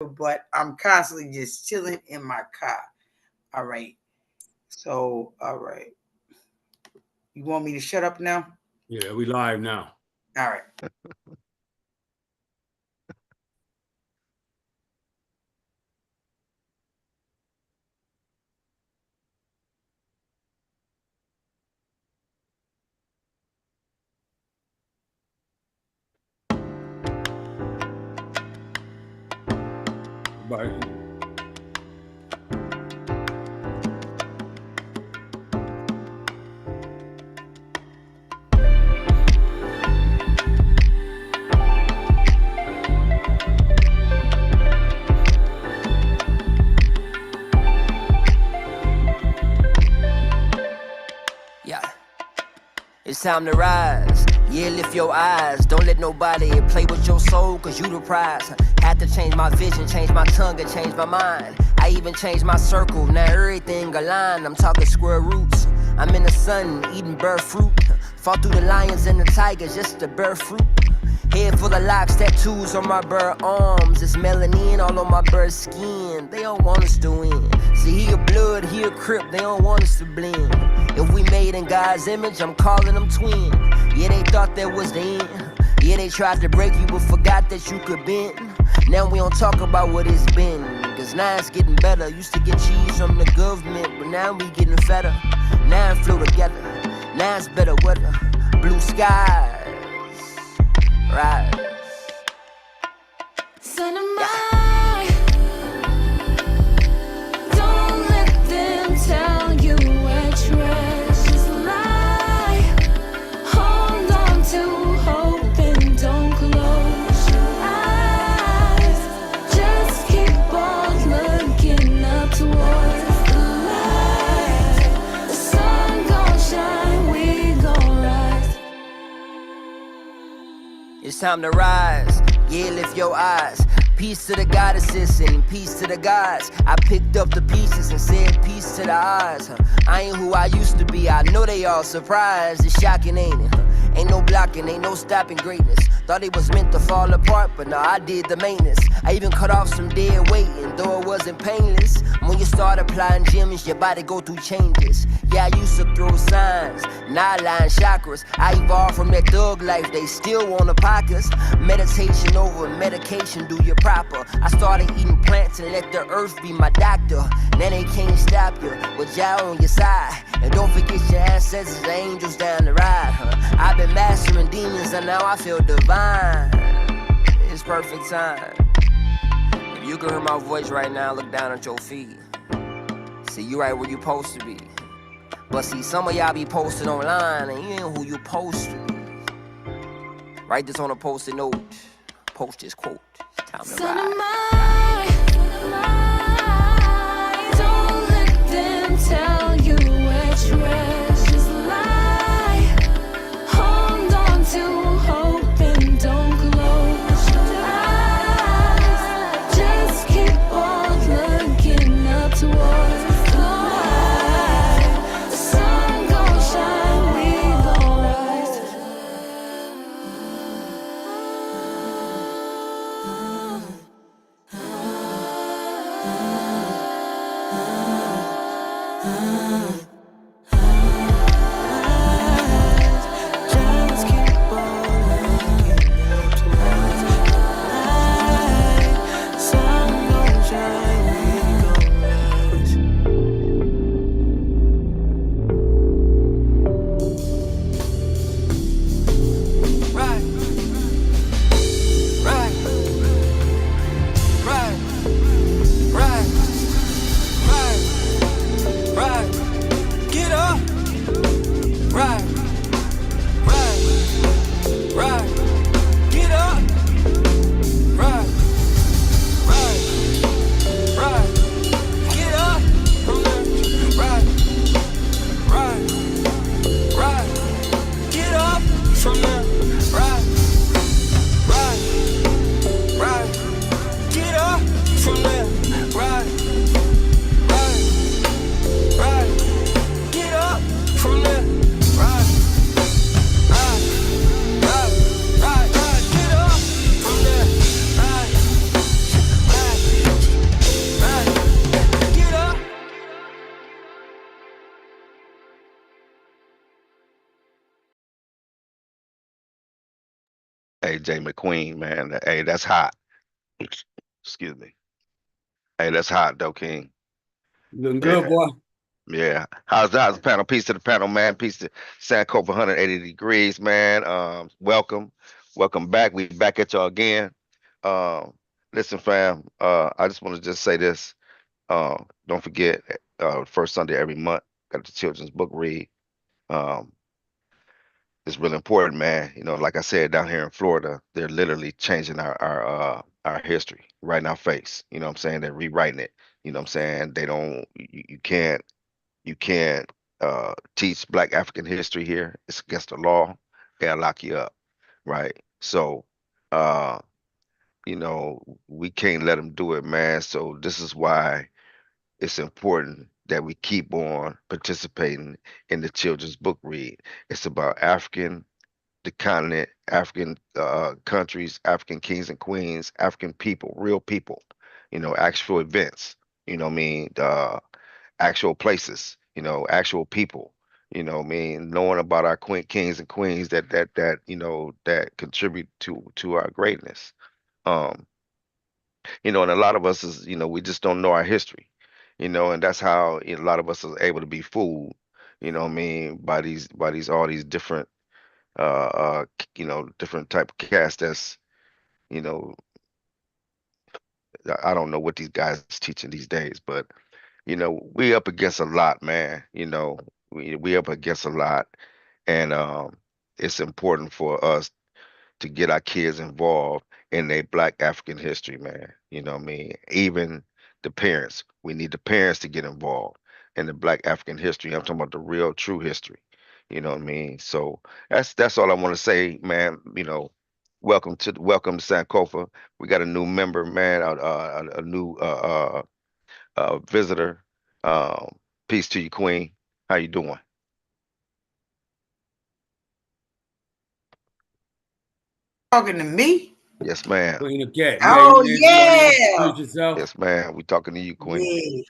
but I'm constantly just chilling in my car. All right. So, all right. You want me to shut up now? Yeah, we live now. All right. Bye. Yeah, it's time to rise. Yeah, lift your eyes. Don't let nobody play with your soul, cause you the prize. Had to change my vision, change my tongue, and change my mind. I even changed my circle, now everything aligned. I'm talking square roots. I'm in the sun, eating bird fruit. Fought through the lions and the tigers just to bear fruit. Head full of locks, tattoos on my bird arms. It's melanin all on my bird skin. They don't want us to win. See, he a blood, he a crip, they don't want us to blend. If we made in God's image, I'm calling them twin. Yeah, they thought that was the end. Yeah, they tried to break you, but forgot that you could bend. Now we don't talk about what it's been, cause now it's getting better. Used to get cheese from the government, but now we getting fatter. Now it flew together, now it's better weather. Blue skies, rise. Son of mine, don't let them tell you where treasures lie. Hold on to hope and don't close your eyes. Just keep on looking up towards the light. The sun gon' shine, we gon' rise. It's time to rise, yeah, lift your eyes. Peace to the goddesses and peace to the gods. I picked up the pieces and said peace to the odds. I ain't who I used to be, I know they all surprised. It's shocking, ain't it? Ain't no blocking, ain't no stopping greatness. Thought it was meant to fall apart, but no, I did the maintenance. I even cut off some dead weight, and though it wasn't painless, when you start applying gems, your body go through changes. Yeah, I used to throw signs, nine-line chakras. I evolved from that thug life, they still wanna pockets. Meditation over medication, do you proper. I started eating plants and let the earth be my doctor. Now they can't stop you, with y'all on your side. And don't forget your ancestors, the angels down the ride, I've been mastering demons and now I feel divine. It's perfect time. If you can hear my voice right now, look down at your feet. See, you right where you supposed to be. But see, some of y'all be posting online and you ain't who you supposed to be. Write this on a post-it note. Post this quote. It's time to Son of ride. mine, don't let them tell you where treasures lie. Hold on to hope and don't close your eyes. Just keep on looking up towards the light. The sun gon' shine, we gon' rise. Just keep on looking up towards the light. Sun gon' shine, we gon' rise. Right. Right. Right. Right. Right. Right. Get up. Right. Right. Right. Get up. Right. Right. Right. Get up. Right. Right. Right. Get up from there. Right. Right. Right. Get up from there. Right. Right. Right. Get up from there. Right. Right. Right. Right. Right. Get up from there. Right. Right. AJ McQueen, man. Hey, that's hot. Excuse me. Hey, that's hot, though, King. Looking good, Yeah. boy. Yeah. How's the panel? Peace to the panel, man. Peace to Sankofa 180 degrees, man. Welcome. Welcome back. We back at y'all again. Um, Listen, fam, I just want to just say this. Don't forget, first Sunday every month, got the children's book read. Um, it's really important, man. You know, like I said, down here in Florida, they're literally changing our history right in our face. You know what I'm saying? They're rewriting it. You know what I'm saying? They don't you can't teach Black African history here. It's against the law. They'll lock you up, right? So, uh, we can't let them do it, man. So this is why it's important that we keep on participating in the children's book read. It's about African, the continent, African countries, African kings and queens, African people, real people, actual events, what I mean, actual places, actual people, what I mean, knowing about our kings and queens that contribute to our greatness. Um, and a lot of us is, we just don't know our history, and that's how a lot of us are able to be fooled, what I mean, by these all these different different type of cast that's, you know, I don't know what these guys teaching these days, but we up against a lot, man. We up against a lot, and it's important for us to get our kids involved in their Black African history, man. You know what I mean? Even the parents. We need the parents to get involved in the Black African history. I'm talking about the real, true history. You know what I mean? So that's all I want to say, man. Welcome to Sankofa. We got a new member, man. A new visitor. Um, Peace to you, Queen. How you doing? Talking to me? Yes, ma'am. Queen of Cat. You got Oh any name you want to yeah. introduce yourself? Yes, ma'am. We talking to you, Queen.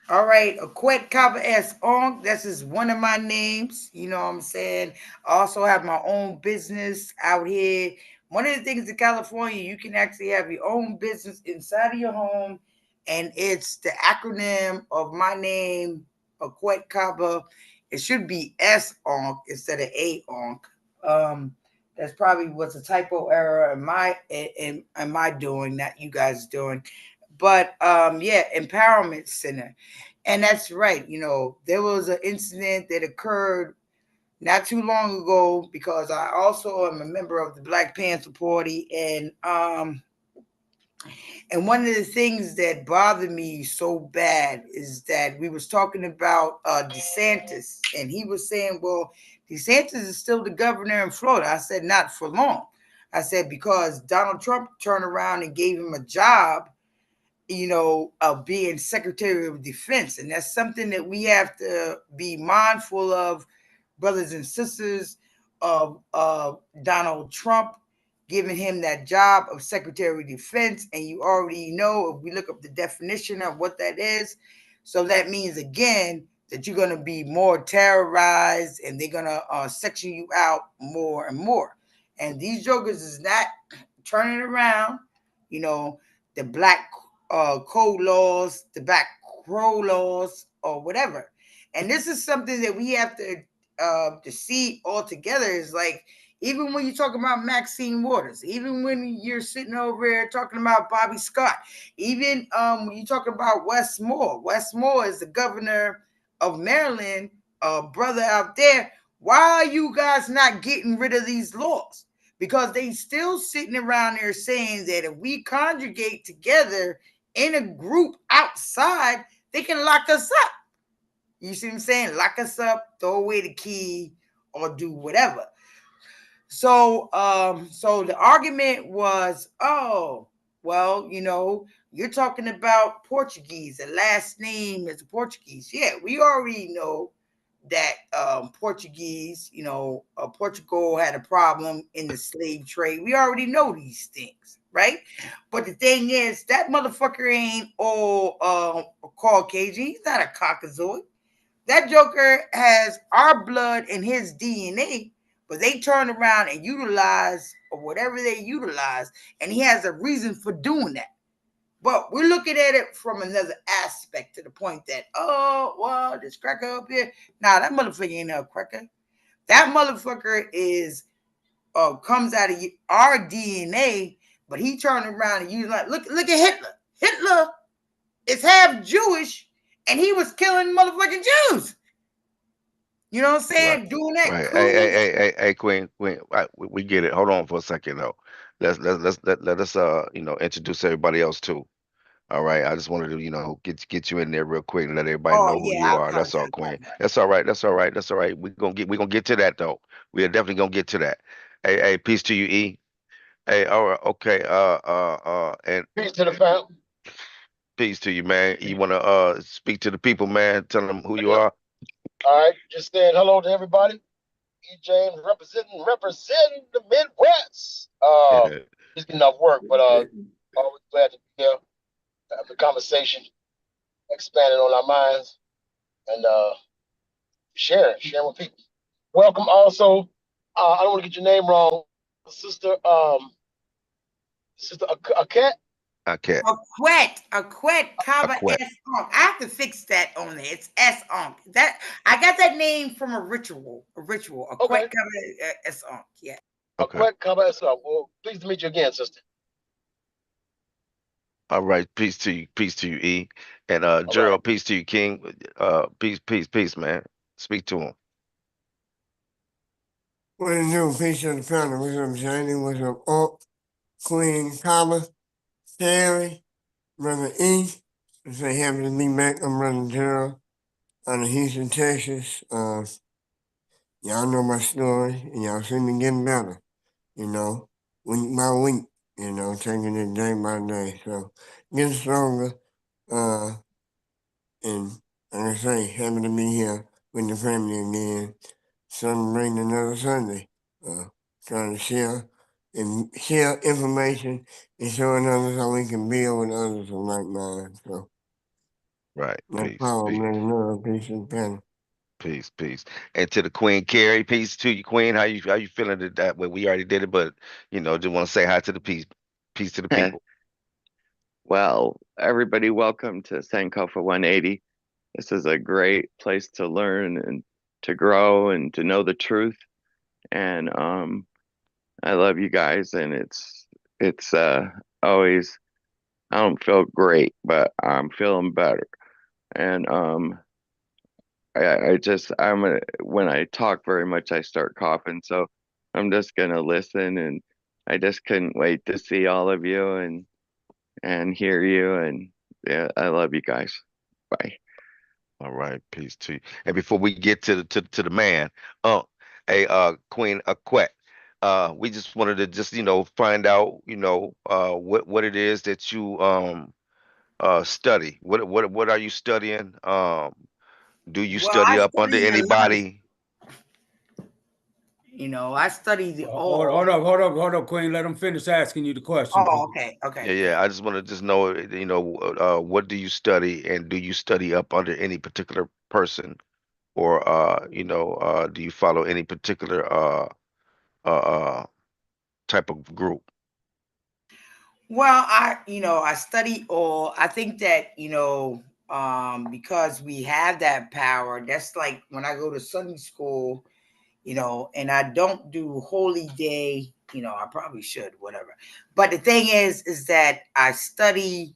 Yeah. All right. A Quet Kaba S Onk. That's just one of my names. You know what I'm saying? I also have my own business out here. One of the things in California, you can actually have your own business inside of your home. And it's the acronym of my name, A Quet Kaba. It should be S Onk instead of A Onk. That's probably was a typo error in my doing, not you guys doing. But yeah, empowerment center. And that's right. There was an incident that occurred not too long ago because I also am a member of the Black Panther Party, and one of the things that bothered me so bad is that we was talking about DeSantis, and he was saying, well, DeSantis is still the governor in Florida. I said, not for long. I said, because Donald Trump turned around and gave him a job, of being Secretary of Defense. And that's something that we have to be mindful of, brothers and sisters, of Donald Trump giving him that job of Secretary of Defense. And you already know, if we look up the definition of what that is, so that means, again, that you're going to be more terrorized and they're going to section you out more and more. And these jokers is not turning around, the black code laws, the Black Crow laws, or whatever. And this is something that we have to see altogether. Is like, even when you talk about Maxine Waters, even when you're sitting over here talking about Bobby Scott, even when you talk about Wes Moore. Wes Moore is the governor of Maryland, brother out there. Why are you guys not getting rid of these laws? Because they still sitting around there saying that if we conjugate together in a group outside, they can lock us up. You see what I'm saying? Lock us up, throw away the key, or do whatever. So the argument was, oh, well, you're talking about Portuguese. The last name is Portuguese. Yeah, we already know that Portuguese, Portugal had a problem in the slave trade. We already know these things, right? But the thing is, that motherfucker ain't all Caucasian. He's not a Caucasoid. That joker has our blood in his DNA, but they turn around and utilize or whatever they utilize, and he has a reason for doing that. But we're looking at it from another aspect to the point that, oh, well, this cracker up here. Nah, that motherfucker ain't no cracker. That motherfucker is comes out of our DNA, but he turned around and used like look at Hitler. Hitler is half Jewish, and he was killing motherfucking Jews. You know what I'm Right. saying? Doing that Right. Hey, hey, coup. hey, hey, hey, Queen. We get it. Hold on for a second though. Let us introduce everybody else too. All right. I just wanted to get you in there real quick and let everybody Oh know who yeah, you I are. That's all, apologize. My Queen. bad. That's all right. That's all right. That's all right. We're gonna get to that though. We are definitely gonna get to that. Hey, peace to you, E. Hey, all right, okay. And Peace to the fam. peace to you, man. You wanna speak to the people, man? Tell them who you Yeah. are. All right. Just saying hello to everybody. E. James representing the Midwest. Just getting off work, but always glad to be here, have the conversation, expanding on our minds, and sharing with people. Welcome also. I don't want to get your name wrong, sister. Sister Aket. Okay. A quet, A Kaba quack. S Onk. I have to fix that on there. It's S Onk. That I got that name from a ritual. A ritual. A quet Okay. Kaba S Onk. Yeah. Okay. Aket, come us up. Well, pleased to meet you again, sister. All right. Peace to you, E. And All right. Gerald, peace to you, King. Peace, man. Speak to him. What to do? Peace of the family. What's up, Johnny? What's up, Unc, Queen, Kama, Terry, Brother E. I say happy to be back. I'm Brother Gerald out of Houston, Texas. Y'all know my story, and y'all see me getting better, you know, week by week, taking it day by day. So, getting stronger. Uh, and like I say, happy to be here with the family again, celebrating another Sunday. Uh, Trying to share information and showing others how we can build with others of like minds. So, Right. that's Peace. power, Peace. man. Love, peace, and family. Peace. And to the Queen Carrie, peace to you, Queen. How you feeling that way? We already did it, but just want to say hi to the peace. Peace to the people. Well, everybody, welcome to Sankofa 180. This is a great place to learn and to grow and to know the truth. And I love you guys, and it's always I don't feel great, but I'm feeling better. And I just when I talk very much, I start coughing. So I'm just gonna listen, and I just couldn't wait to see all of you and hear you. And yeah, I love you guys. Bye. All right, peace to you. And before we get to the man, uh, Queen Aquette, we just wanted to just find out what it is that you study. What are you studying? Do you Well, I study up under study a lot of. anybody? I study the all. Hold up, Queen. Let him finish asking you the question, Oh, please. okay, Yeah, okay. yeah. I just want to just know, what do you study, and do you study up under any particular person, or do you follow any particular uh, uh type of group? Well, I study all. I think that, because we have that power, that's like when I go to Sunday school, and I don't do holy day, I probably should, whatever. But the thing is that I study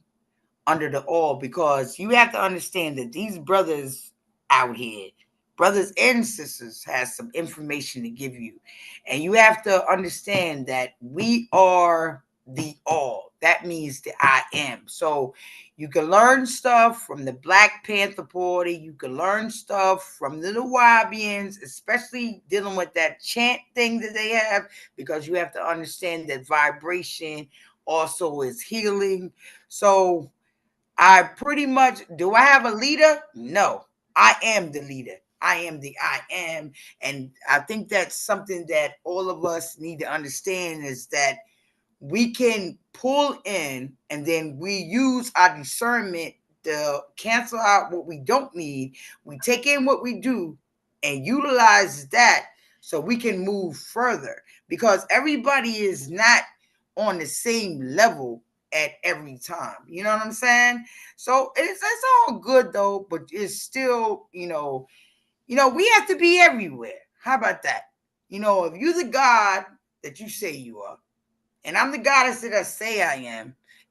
under the all because you have to understand that these brothers out here, brothers and sisters, has some information to give you. And you have to understand that we are the all. That means the I am. So you can learn stuff from the Black Panther Party. You can learn stuff from the Nuwabians, especially dealing with that chant thing that they have, because you have to understand that vibration also is healing. So I pretty much do I have a leader? No. I am the leader. I am the I am. And I think that's something that all of us need to understand is that we can pull in and then we use our discernment to cancel out what we don't need. We take in what we do and utilize that so we can move further, because everybody is not on the same level at every time. You know what I'm saying? So it's all good though, but it's still, we have to be everywhere. How about that? If you're the God that you say you are, and I'm the goddess that I say I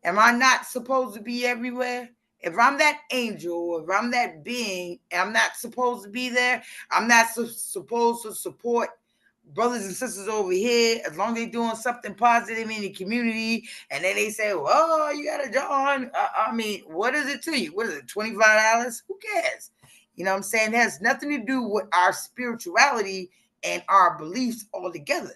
am I not supposed to be everywhere? If I'm that angel, if I'm that being, and I'm not supposed to be there, I'm not supposed to support brothers and sisters over here as long as they're doing something positive in the community, and then they say, well, you gotta join. I mean, what is it to you? What is it, $25? Who cares? You know what I'm saying? It has nothing to do with our spirituality and our beliefs altogether.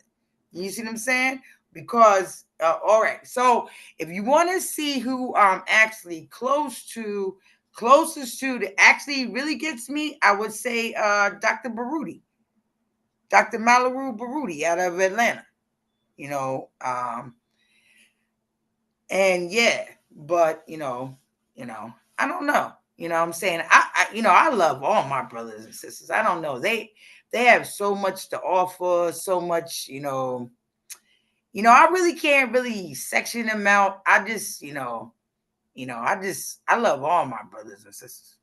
You see what I'm saying? Because all right, so if you want to see who I'm actually closest to that actually really gets me, I would say Dr. Baruti, Dr. Malaru Baruti out of Atlanta. You know, and yeah, but I don't know. You know what I'm saying? I love all my brothers and sisters. I don't know. They have so much to offer, so much, I really can't really section them out. I just, I love all my brothers and sisters.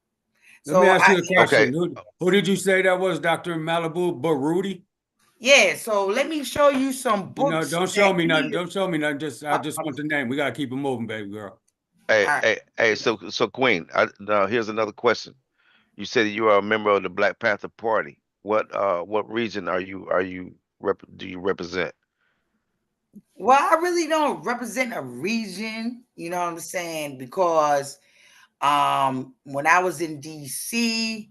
Let me So ask you a Okay. question. Who did you say that was, Dr. Malibu Baruti? yeah, so let me show you some No, books don't that show me nothing. he. Don't show me nothing. I just want the name. We gotta keep it moving, baby girl. Hey, All right. hey. So Queen, now here's another question. You said you are a member of the Black Panther Party. What region do you represent? Well, I really don't represent a region, you know what I'm saying? Because when I was in DC,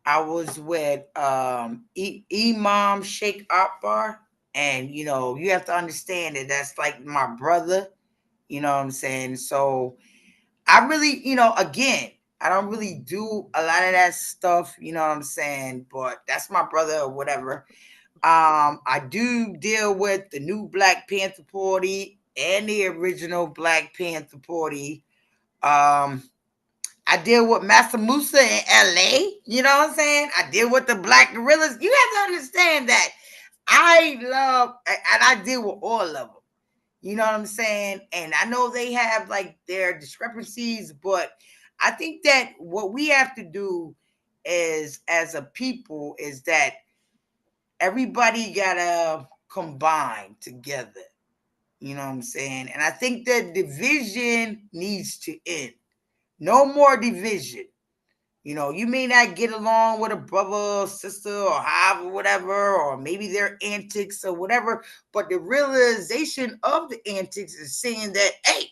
I was with Imam Sheikh Akbar. And you have to understand that that's like my brother, you know what I'm saying? So I really, again, I don't really do a lot of that stuff, you know what I'm saying? But that's my brother or whatever. I do deal with the new Black Panther Party and the original Black Panther Party. I deal with Massa Musa in LA. You know what I'm saying? I deal with the Black Gorillas. You have to understand that I love, and I deal with all of them. You know what I'm saying? And I know they have like their discrepancies, but I think that what we have to do is, as a people, is that everybody gotta combine together. You know what I'm saying? And I think that division needs to end. No more division. You may not get along with a brother or sister or however, whatever, or maybe their antics or whatever, but the realization of the antics is saying that, hey,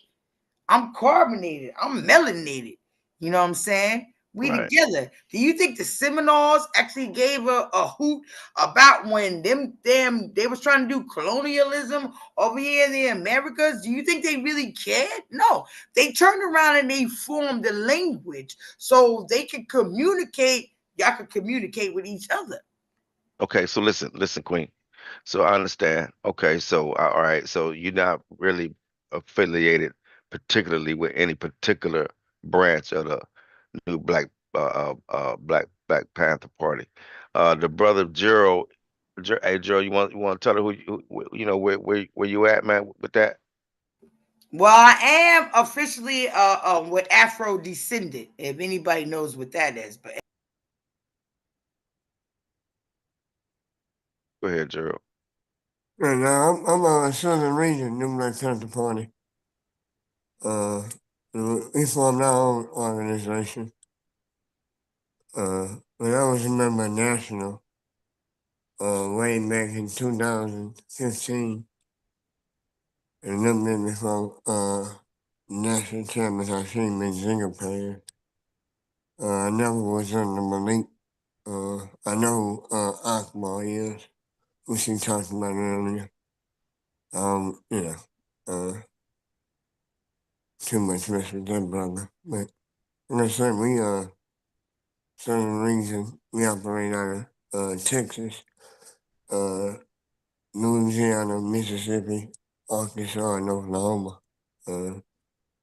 I'm carbonated, I'm melanated. You know what I'm saying? We Right. together. Do you think the Seminoles actually gave a hoot about when they was trying to do colonialism over here in the Americas? Do you think they really cared? No. They turned around and they formed a language so they could communicate. Y'all could communicate with each other. Okay, so listen, Queen. So I understand. Okay, so all right, so you're not really affiliated particularly with any particular branch of the new Black Panther Party. The brother Gerald, hey Gerald, you want to tell her where you at, man, with that? Well, I am officially with Afro descendant, if anybody knows what that is. But Go ahead, Gerald. And I'm a Southern Region, New Black Panther Party. Uh, we formed our own organization. When I was a member of National, way back in 2015, and then before National Chairman Hashim been single player. I never was under Malik. I know who Akbar is, who she talked about earlier. You know, too much mess with that brother. But like I said, we Southern Region, we operate out of Texas, uh, Louisiana, Mississippi, Arkansas, and Oklahoma. Uh,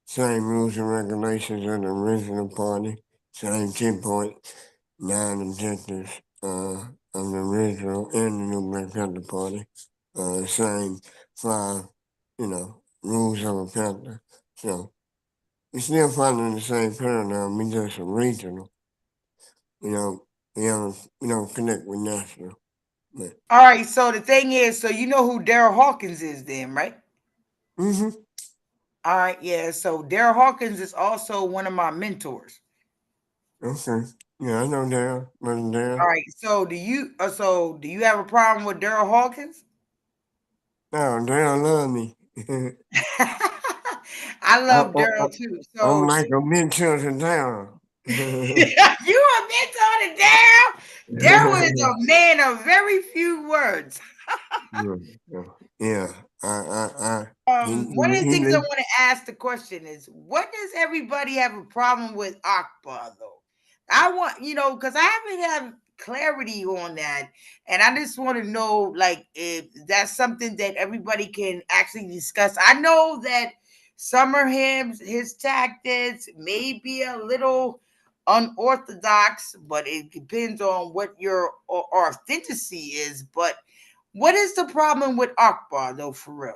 Same rules and regulations of the original party, same 10.9 objectives. of the original and the new Black Panther Party. Same five, rules of a Panther. So we still following the same paradigm. We just regional. You know, we don't connect with national. But All right. So the thing is, so you know who Daryl Hawkins is, then, right? mm-hmm. All right. Yeah. So Daryl Hawkins is also one of my mentors. Okay. Yeah, I know Daryl. Brother All Daryl. right. So do you have a problem with Daryl Hawkins? No, Daryl love me. I I, love I, I, Daryl too. I'm So like a mentor to Daryl. you a mentor to Daryl? Daryl is a man of very few words. Yeah, yeah. One of the He things I lives. want to ask the question is, what does everybody have a problem with Akbar though? I want because I haven't had clarity on that, and I just want to know like if that's something that everybody can actually discuss. I know that some of his tactics may be a little unorthodox, but it depends on what your authenticity is. But what is the problem with Akbar though, for real?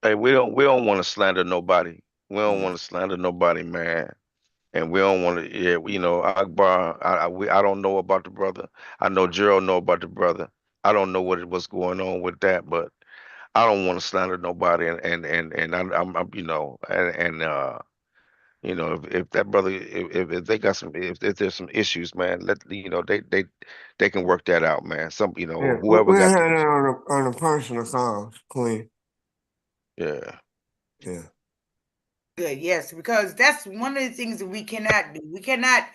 Hey, we don't want to slander nobody. We don't Yeah. want to slander nobody, man. And we don't want to. Yeah, Akbar. I don't know about the brother. I know Gerald know about the brother. I don't know what's going on with that, but I don't want to slander nobody. And I'm if that brother, if they got some, if there's some issues, man, they can work that out, man. Yeah, Whoever we'll got have the that issue. on a personal call, Queen. Yeah, Yeah. Good, yes, because that's one of the things that we cannot do. We cannot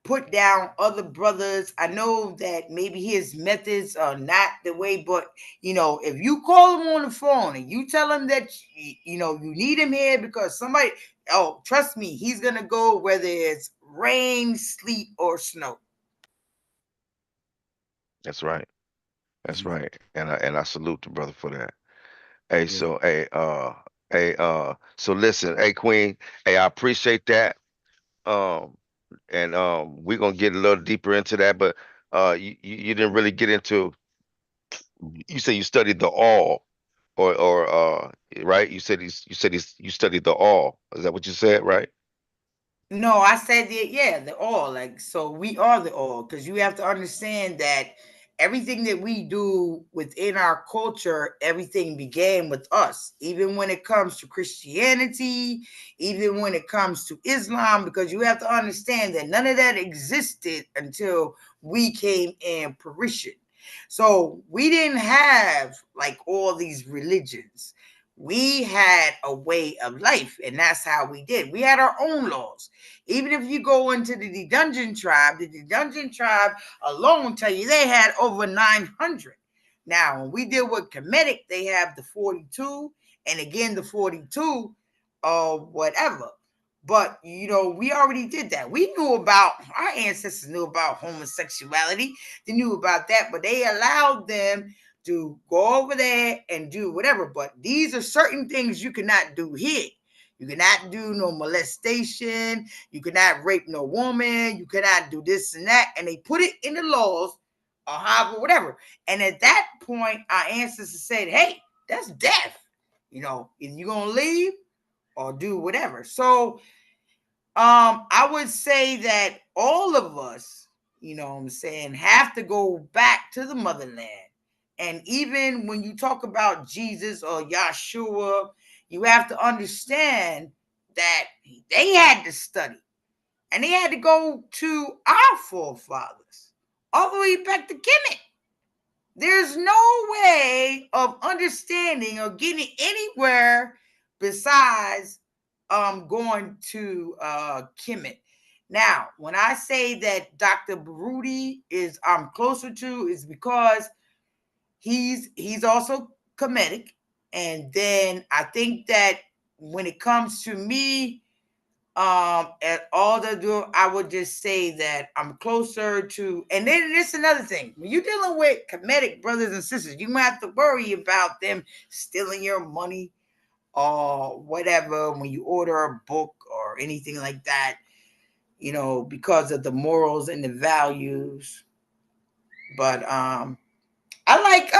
put down other brothers. I know that maybe his methods are not the way, but if you call him on the phone and you tell him that you need him here because somebody, oh, trust me, he's gonna go whether it's rain, sleet, or snow. that's right. That's Mhm. right. And I salute the brother for that. Hey, Yeah. so listen, hey Queen, hey, I appreciate that. Um, and we're gonna get a little deeper into that, but you didn't really get into. You said you studied the all, or right? You studied the all. Is that what you said, right? No, I said that, yeah, the all. Like, so we are the all because you have to understand that everything that we do within our culture, everything began with us. Even when it comes to Christianity, even when it comes to Islam, because you have to understand that none of that existed until we came in fruition. So we didn't have like all these religions. We had a way of life, and that's how we did. We had our own laws. Even if you go into the Dungeon tribe, the Dungeon tribe alone tell you they had over 900. Now, when we deal with Kemetic, they have the 42, and again the 42 or whatever. But we already did that. We knew about our ancestors knew about homosexuality. They knew about that, but they allowed them to go over there and do whatever. But these are certain things you cannot do here. You cannot do no molestation. You cannot rape no woman. You cannot do this and that. And they put it in the laws or however, whatever. And at that point, our ancestors said, hey, that's death. Either you're going to leave or do whatever. So I would say that all of us, what I'm saying, have to go back to the motherland. And even when you talk about Jesus or Yahshua, you have to understand that they had to study and they had to go to our forefathers, all the way back to Kemet. There's no way of understanding or getting anywhere besides going to Kemet. Now, when I say that Dr. Baruti is I'm closer to is because he's also Kemetic. And then I think that when it comes to me, at all the do, I would just say that I'm closer to, and then it's another thing. When you're dealing with Kemetic brothers and sisters, you might have to worry about them stealing your money or whatever when you order a book or anything like that, because of the morals and the values. But I like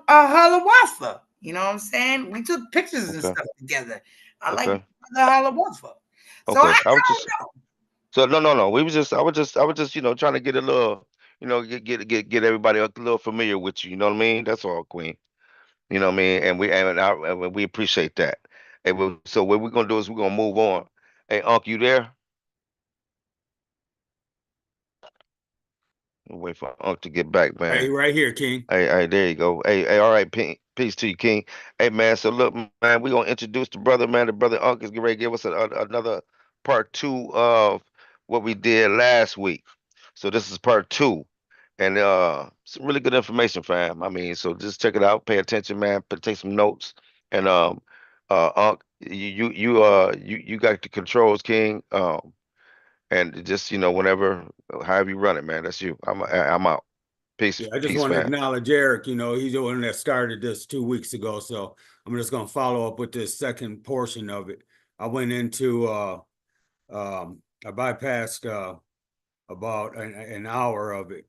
Halawafa. You know what I'm saying? We took pictures and Okay. stuff together. I like Okay. the Halawafa. So I Okay. I was don't just so no. We was just I was just trying to get a little get everybody a little familiar with you. You know what I mean? That's all, Queen. You know what I mean? And we appreciate that. So what we're gonna do is we're gonna move on. Hey, Unc, you there? We'll wait for Unc to get back, Hey, man. right here, King. Hey, there you go. Hey, all right, peace to you, King. Hey, man. So look, man, we're gonna introduce the brother, man. The brother Unc is getting ready to give us another part two of what we did last week. So this is part two, and some really good information, fam. I mean, so just check it out, pay attention, man. Take some notes, and Unc, you got the controls, King. And just whenever, however you run it, man. That's you. I'm out. Yeah, Peace, I just peace, want to fam. acknowledge Eric. He's the one that started this 2 weeks ago. So I'm just going to follow up with this second portion of it. I went into, I bypassed about an hour of it,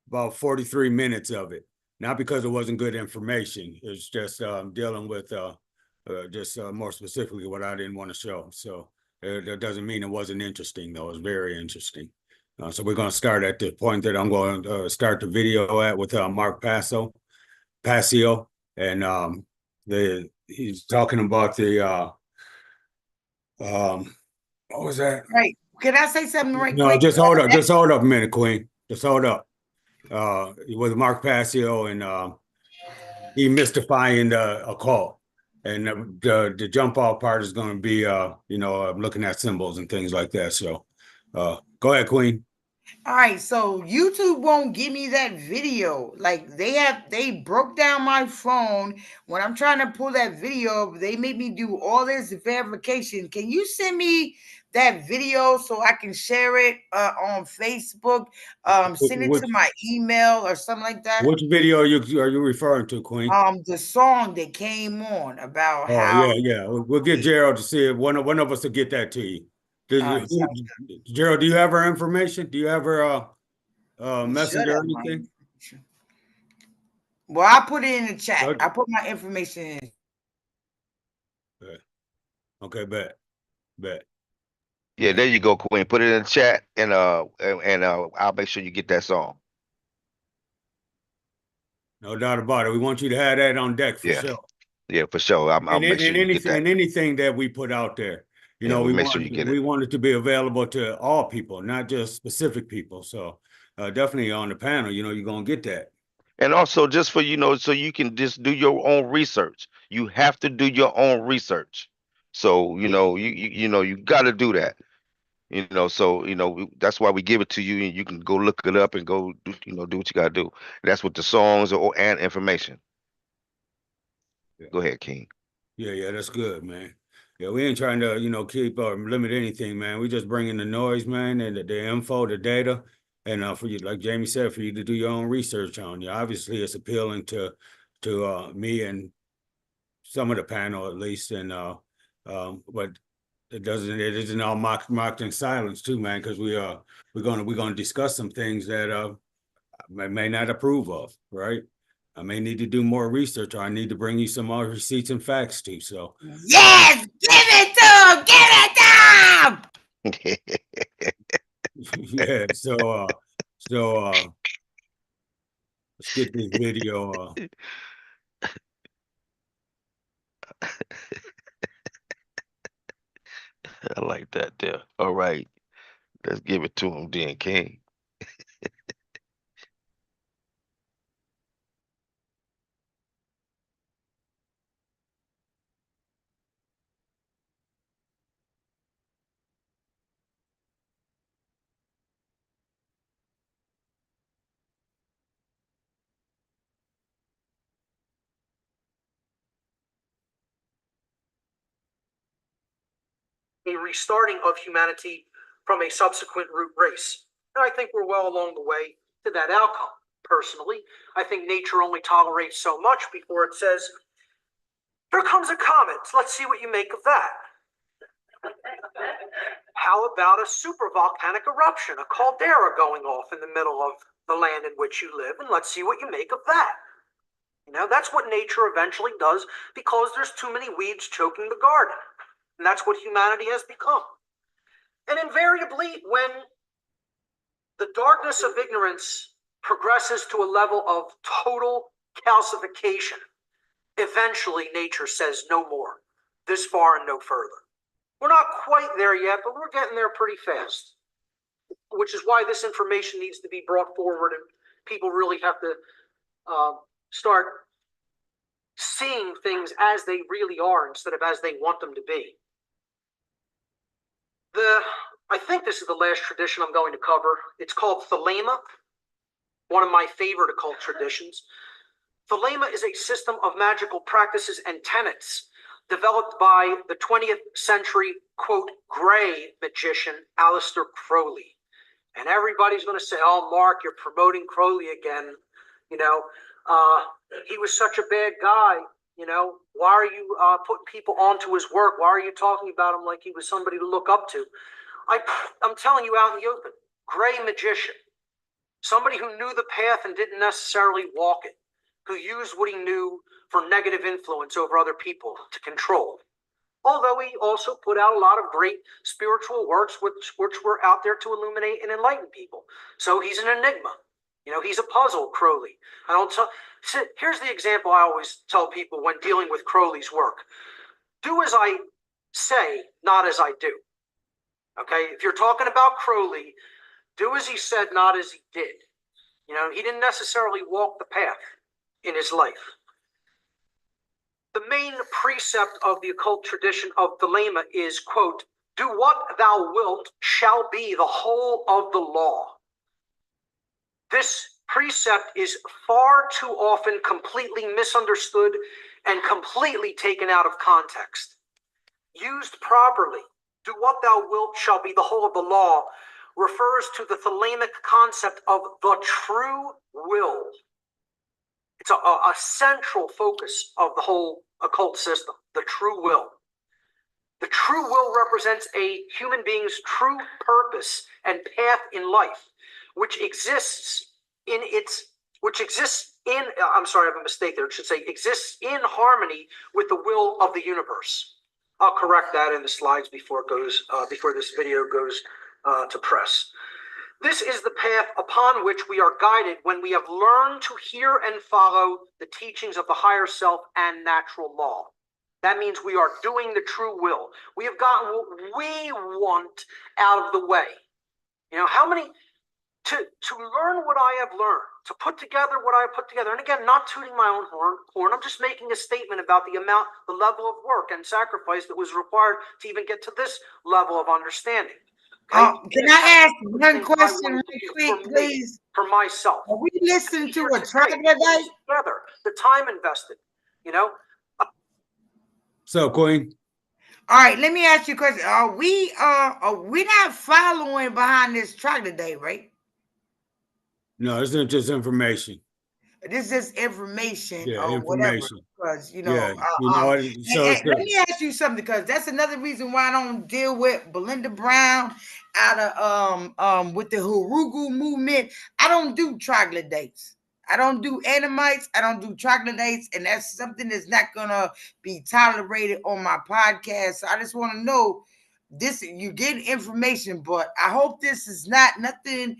about 43 minutes of it. Not because it wasn't good information. It's just dealing with just more specifically what I didn't want to show. So that doesn't mean it wasn't interesting, though. It's very interesting. So we're going to start at the point that I'm going to start the video at with Mark Passio, and he's talking about the what was that? right. Can I say something right No, quick? just hold up a minute, Queen. Just hold up. With Mark Passio and demystifying the occult. And the jump off part is going to be looking at symbols and things like that. So go ahead, Queen. All right, so YouTube won't give me that video. Like they broke down my phone when I'm trying to pull that video up. They made me do all this verification. Can you send me that video so I can share it on Facebook? Send it to Which my email or something like that. which video are you referring to, Queen? The song that came on about Oh how, yeah, yeah. We'll get yeah. Gerald to see it. One of us will get that to you. All right, sounds Gerald, do you have her information? Do you have her good. You should messenger or have my anything? information. Well, I put it in the chat. Okay, I put my information in. okay, bet. Yeah, there you go, Queen. Put it in the chat, and I'll make sure you get that song. No doubt about it. We want you to have that on deck for Yeah, sure. yeah, for sure. I'll And make sure you get that. anything that we put out there, Yeah, we'll we make sure you get it. want it to be available to all people, not just specific people. So definitely on the panel, you're gonna get that. And also, just for so you can just do your own research. You have to do your own research. So you got to do that. So that's why we give it to you, and you can go look it up and go do what you got to do. That's with the songs and information. Yeah. Go ahead, King. Yeah, that's good, man. Yeah, we ain't trying to, keep or limit anything, man. We just bring in the noise, man, and the info, the data, and for you, like Jamie said, for you to do your own research on. You obviously, it's appealing to me and some of the panel at least, and but it isn't all mocked in silence too, man, because we're gonna discuss some things that I may not approve of, right? I may need to do more research, or I need to bring you some more receipts and facts too. So, Yes, give it to him. Give it to him. yeah. So let's get this video. I like that there. All right, let's give it to him, then, King. A restarting of humanity from a subsequent root race. And I think we're well along the way to that outcome. Personally, I think nature only tolerates so much before it says, "Here comes a comet. Let's see what you make of that." how about a supervolcanic eruption, a caldera going off in the middle of the land in which you live, and let's see what you make of that. That's what nature eventually does because there's too many weeds choking the garden. And that's what humanity has become. And invariably, when the darkness of ignorance progresses to a level of total calcification, eventually nature says no more, this far and no further. We're not quite there yet, but we're getting there pretty fast, which is why this information needs to be brought forward, and people really have to start seeing things as they really are instead of as they want them to be. I think this is the last tradition I'm going to cover. It's called Thelema, one of my favorite occult traditions. Thelema is a system of magical practices and tenets developed by the 20th century, quote, gray magician, Aleister Crowley. And everybody's going to say, oh, Mark, you're promoting Crowley again. He was such a bad guy. Why are you putting people onto his work? Why are you talking about him like he was somebody to look up to? I'm telling you out in the open, gray magician, somebody who knew the path and didn't necessarily walk it, who used what he knew for negative influence over other people to control. Although he also put out a lot of great spiritual works which were out there to illuminate and enlighten people. So he's an enigma. He's a puzzle, Crowley. Here's the example I always tell people when dealing with Crowley's work. Do as I say, not as I do. Okay? If you're talking about Crowley, do as he said, not as he did. He didn't necessarily walk the path in his life. The main precept of the occult tradition of Thelema is, quote, do what thou wilt shall be the whole of the law. This precept is far too often completely misunderstood and completely taken out of context. Used properly, do what thou wilt shall be the whole of the law refers to the Thelemic concept of the true will. It's a central focus of the whole occult system, the true will. The true will represents a human being's true purpose and path in life, which exists in, I'm sorry, I have a mistake there. It should say exists in harmony with the will of the universe. I'll correct that in the slides before this video goes to press. This is the path upon which we are guided when we have learned to hear and follow the teachings of the higher self and natural law. That means we are doing the true will. We have gotten what we want out of the way. How many, to learn what I have learned, to put together what I have put together, and again, not tooting my own horn, I'm just making a statement about the level of work and sacrifice that was required to even get to this level of understanding. Okay? Can I ask one question right quick, please? For myself. Are we listening to a troglodyte? Together, the time invested, So, Queen. All right, let me ask you a question. Are we not following behind this troglodyte, right? No, it's not just information. This is information or information. whatever. Because let me ask you something, because that's another reason why I don't deal with Belinda Brown out of with the Hurugu movement. I don't do troglodytes. I don't do Anamites. I don't do troglodytes, and that's something that's not gonna be tolerated on my podcast. So I just want to know this. You get information, but I hope this is not nothing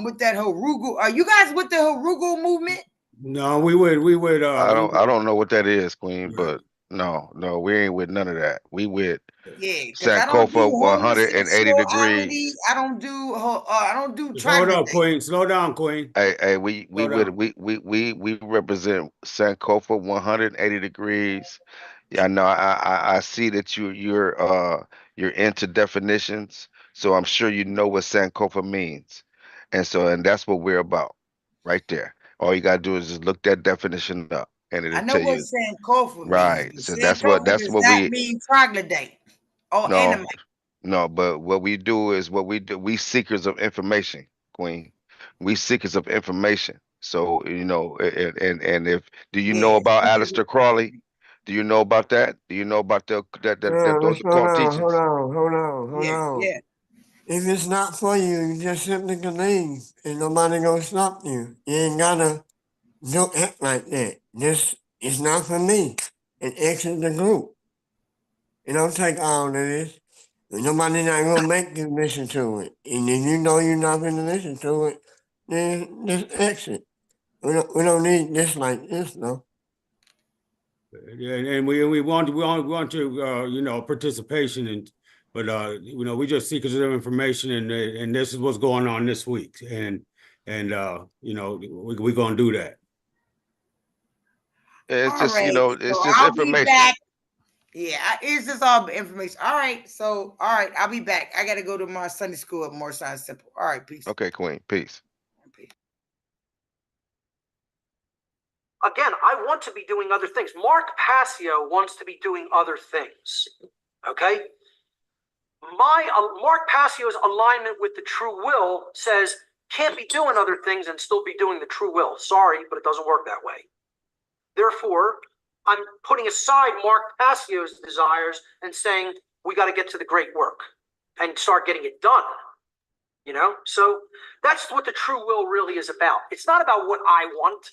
with that Hurugu. Are you guys with the Hurugu movement? No, we would. I don't know what that is, Queen, but no, we ain't with none of that. We with Sankofa 180 degrees. I don't do Slow down, Queen. Slow down, Queen. Hey, we represent Sankofa 180 degrees. Yeah, no, I see that you're into definitions, so I'm sure you know what Sankofa means, and that's what we're about, right there. All you gotta do is just look that definition up, and it'll tell you. I know what Sankofa means. Right. So that's what we mean troglodyte or no, Anamite. no. But what we do is we seekers of information, Queen. We seekers of information. So and if do you know about Aleister Crowley? Do you know about that? Do you know about those occult teachings? Hold on. Yeah. if it's not for you, you just simply can leave. Ain't nobody gonna stop you. You ain't gotta don't act like that. This is not for me. And exit the group. It don't take all of this. And nobody not gonna make you listen to it. And if you know you're not gonna listen to it, then just exit. We don't need this like this, though. Yeah, and we want you know, participation, but you know, we just seekers of information, and this is what's going on this week, and you know, we're gonna do that. It's All just, you right. know, So it's just I'll be information. back. Yeah, it's just all information. All right. So, all right, I'll be back. I got to go to my Sunday school at More Science Simple. All right. Peace. Okay, Queen. Peace. Again, I want to be doing other things. Mark Passio wants to be doing other things. Okay? Mark Passio's alignment with the true will says can't be doing other things and still be doing the true will. Sorry, but it doesn't work that way. Therefore, I'm putting aside Mark Passio's desires and saying we got to get to the great work and start getting it done. You know? So that's what the true will really is about. It's not about what I want.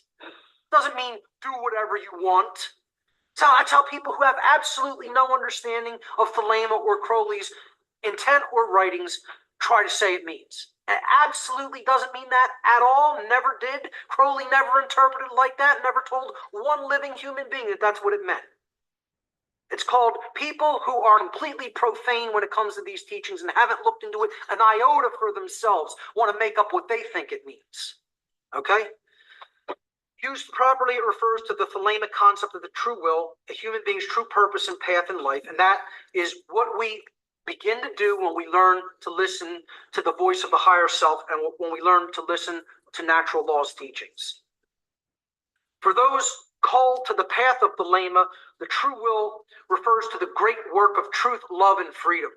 Doesn't mean do whatever you want. So I tell people who have absolutely no understanding of Thelema or Crowley's intent or writings, try to say it means. It absolutely doesn't mean that at all. Never did. Crowley never interpreted like that. Never told one living human being that that's what it meant. It's called people who are completely profane when it comes to these teachings and haven't looked into it an iota for themselves, want to make up what they think it means. Okay? Used properly, it refers to the Thelemic concept of the true will, a human being's true purpose and path in life, and that is what we begin to do when we learn to listen to the voice of the higher self and when we learn to listen to natural law's teachings. For those called to the path of Thelema, the true will refers to the great work of truth, love, and freedom.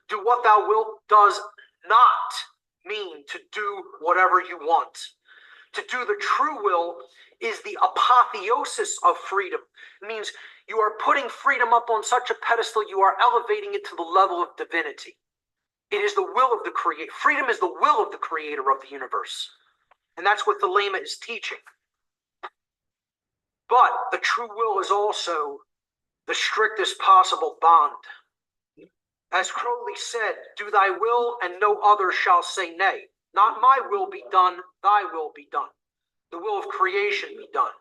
Do what thou wilt does not mean to do whatever you want. To do the true will is the apotheosis of freedom. It means you are putting freedom up on such a pedestal, you are elevating it to the level of divinity. It is the will of the creator. Freedom is the will of the creator of the universe. And that's what Thelema is teaching. But the true will is also the strictest possible bond. As Crowley said, do thy will and no other shall say nay. Not my will be done, thy will be done. The will of creation be done.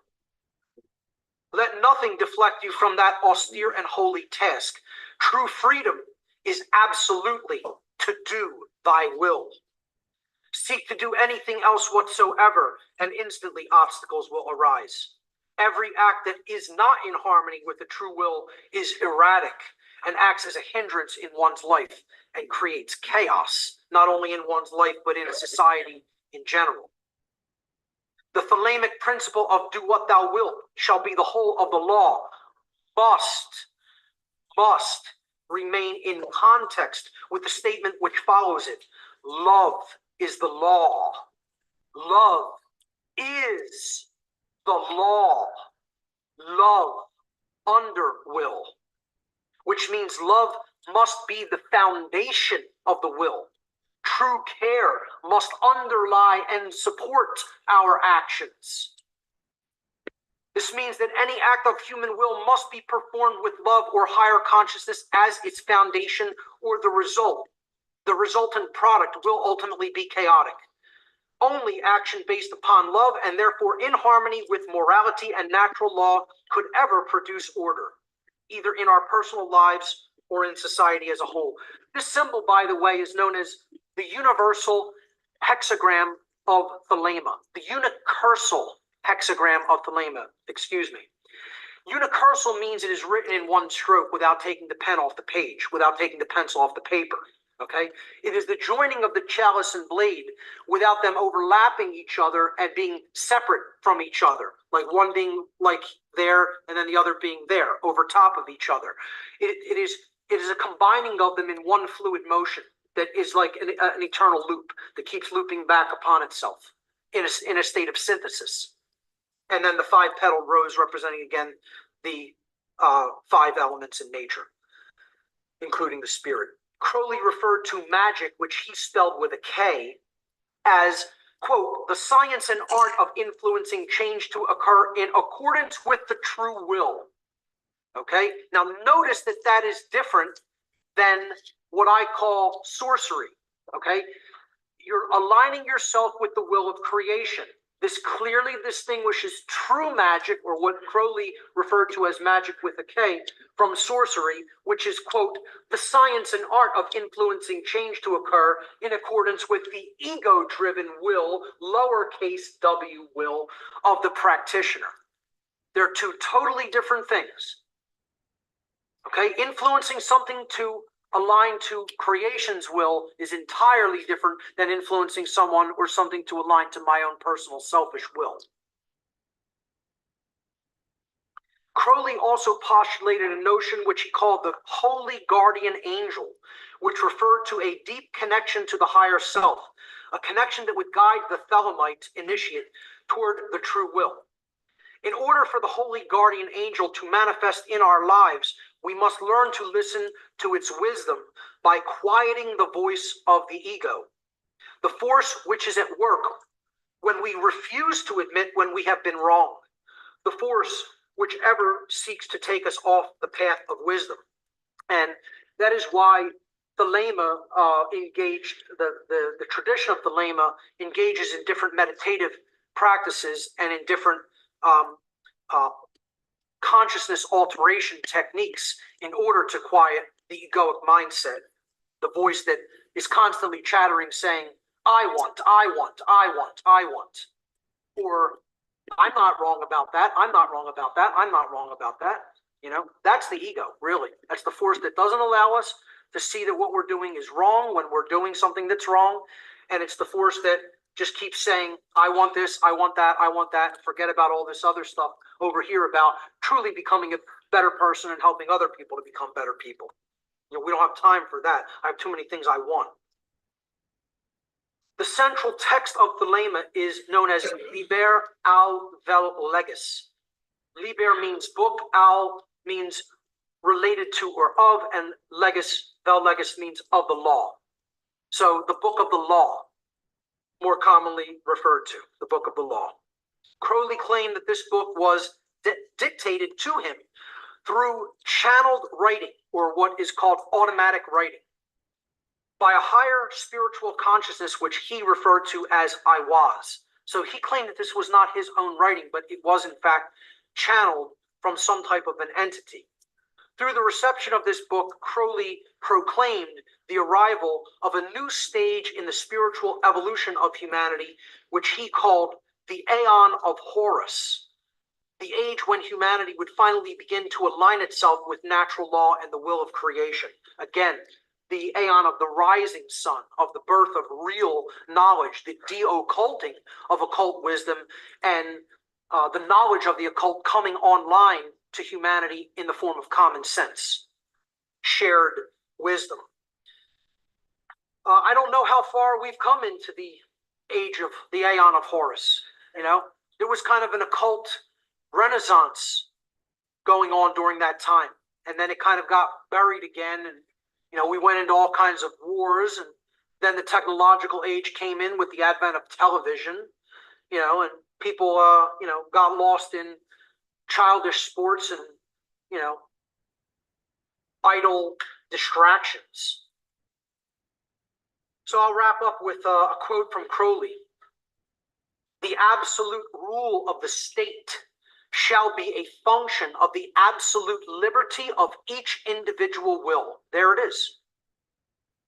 Let nothing deflect you from that austere and holy task. True freedom is absolutely to do thy will. Seek to do anything else whatsoever, and instantly obstacles will arise. Every act that is not in harmony with the true will is erratic and acts as a hindrance in one's life and creates chaos, not only in one's life, but in society in general. The Thelemic principle of do what thou wilt shall be the whole of the law must remain in context with the statement which follows it. Love is the law. Love is the law. Love under will, which means love must be the foundation of the will. True care must underlie and support our actions. This means that any act of human will must be performed with love or higher consciousness as its foundation or the result. The resultant product will ultimately be chaotic. Only action based upon love and therefore in harmony with morality and natural law could ever produce order, either in our personal lives or in society as a whole. This symbol, by the way, is known as the universal hexagram of Thelema, the unicursal hexagram of Thelema, excuse me. Unicursal means it is written in one stroke without taking the pen off the page, without taking the pencil off the paper. Okay? It is the joining of the chalice and blade without them overlapping each other and being separate from each other, like one being like there and then the other being there over top of each other. It is a combining of them in one fluid motion that is like an eternal loop that keeps looping back upon itself in a state of synthesis. And then the 5-petaled rose representing again the 5 elements in nature, including the spirit. Crowley referred to magic, which he spelled with a K, as, quote, the science and art of influencing change to occur in accordance with the true will. Okay, now notice that that is different than what I call sorcery. Okay, you're aligning yourself with the will of creation. This clearly distinguishes true magic, or what Crowley referred to as magic with a K, from sorcery, which is, quote, the science and art of influencing change to occur in accordance with the ego-driven will, lowercase w will, of the practitioner. They're two totally different things. Okay, influencing something to align to creation's will is entirely different than influencing someone or something to align to my own personal selfish will. Crowley also postulated a notion which he called the holy guardian angel, which referred to a deep connection to the higher self, a connection that would guide the Thelemite initiate toward the true will. In order for the holy guardian angel to manifest in our lives, we must learn to listen to its wisdom by quieting the voice of the ego, the force which is at work when we refuse to admit when we have been wrong, the force which ever seeks to take us off the path of wisdom. And that is why Thelema engaged, the tradition of Thelema engages in different meditative practices and in different consciousness alteration techniques in order to quiet the egoic mindset, the voice that is constantly chattering saying, I want, I want, I want, I want. Or, I'm not wrong about that, I'm not wrong about that, I'm not wrong about that. You know, that's the ego, really. That's the force that doesn't allow us to see that what we're doing is wrong when we're doing something that's wrong. And it's the force that just keeps saying, I want this, I want that, I want that, and forget about all this other stuff over here about truly becoming a better person and helping other people to become better people. You know, we don't have time for that. I have too many things I want. The central text of Thelema is known as Liber al vel legis. Liber means book, al means related to or of, and legis, vel legis means of the law. So the book of the law, more commonly referred to, the book of the law. Crowley claimed that this book was dictated to him through channeled writing, or what is called automatic writing, by a higher spiritual consciousness, which he referred to as I was. So he claimed that this was not his own writing, but it was in fact channeled from some type of an entity. Through the reception of this book, Crowley proclaimed the arrival of a new stage in the spiritual evolution of humanity, which he called the Aeon of Horus, the age when humanity would finally begin to align itself with natural law and the will of creation. Again, the aeon of the rising sun, of the birth of real knowledge, the de-occulting of occult wisdom, and the knowledge of the occult coming online to humanity in the form of common sense, shared wisdom. I don't know how far we've come into the age of the Aeon of Horus. You know, there was kind of an occult renaissance going on during that time, and then it kind of got buried again, and you know, we went into all kinds of wars, and then the technological age came in with the advent of television, you know, and people, you know, got lost in childish sports and, you know, idle distractions. So I'll wrap up with a quote from Crowley. The absolute rule of the state shall be a function of the absolute liberty of each individual will. There it is.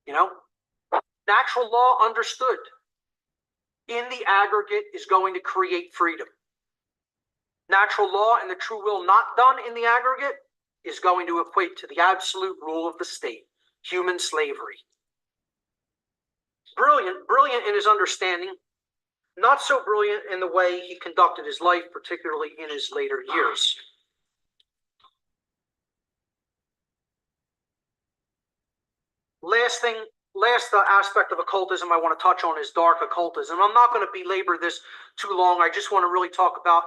You know, natural law understood in the aggregate is going to create freedom. Natural law and the true will not done in the aggregate is going to equate to the absolute rule of the state, human slavery. Brilliant in his understanding, not so brilliant in the way he conducted his life, particularly in his later years. Last aspect of occultism I want to touch on is dark occultism. I'm not going to belabor this too long. I just want to really talk about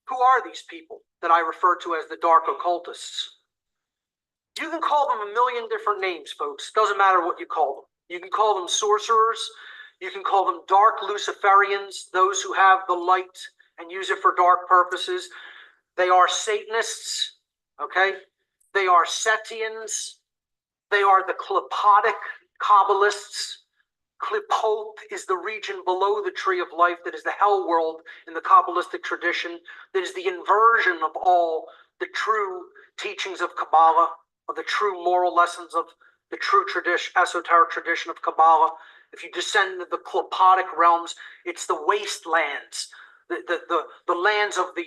who are these people that I refer to as the dark occultists. You can call them a million different names, folks. Doesn't matter what you call them. You can call them sorcerers. You can call them dark Luciferians, those who have the light and use it for dark purposes. They are Satanists, okay? They are Setians. They are the Klepotic Kabbalists. Klipot is the region below the tree of life that is the hell world in the Kabbalistic tradition, that is the inversion of all the true teachings of Kabbalah, of the true moral lessons of the true tradition, esoteric tradition of Kabbalah. If you descend into the Klepotic realms, it's the wastelands, the lands of the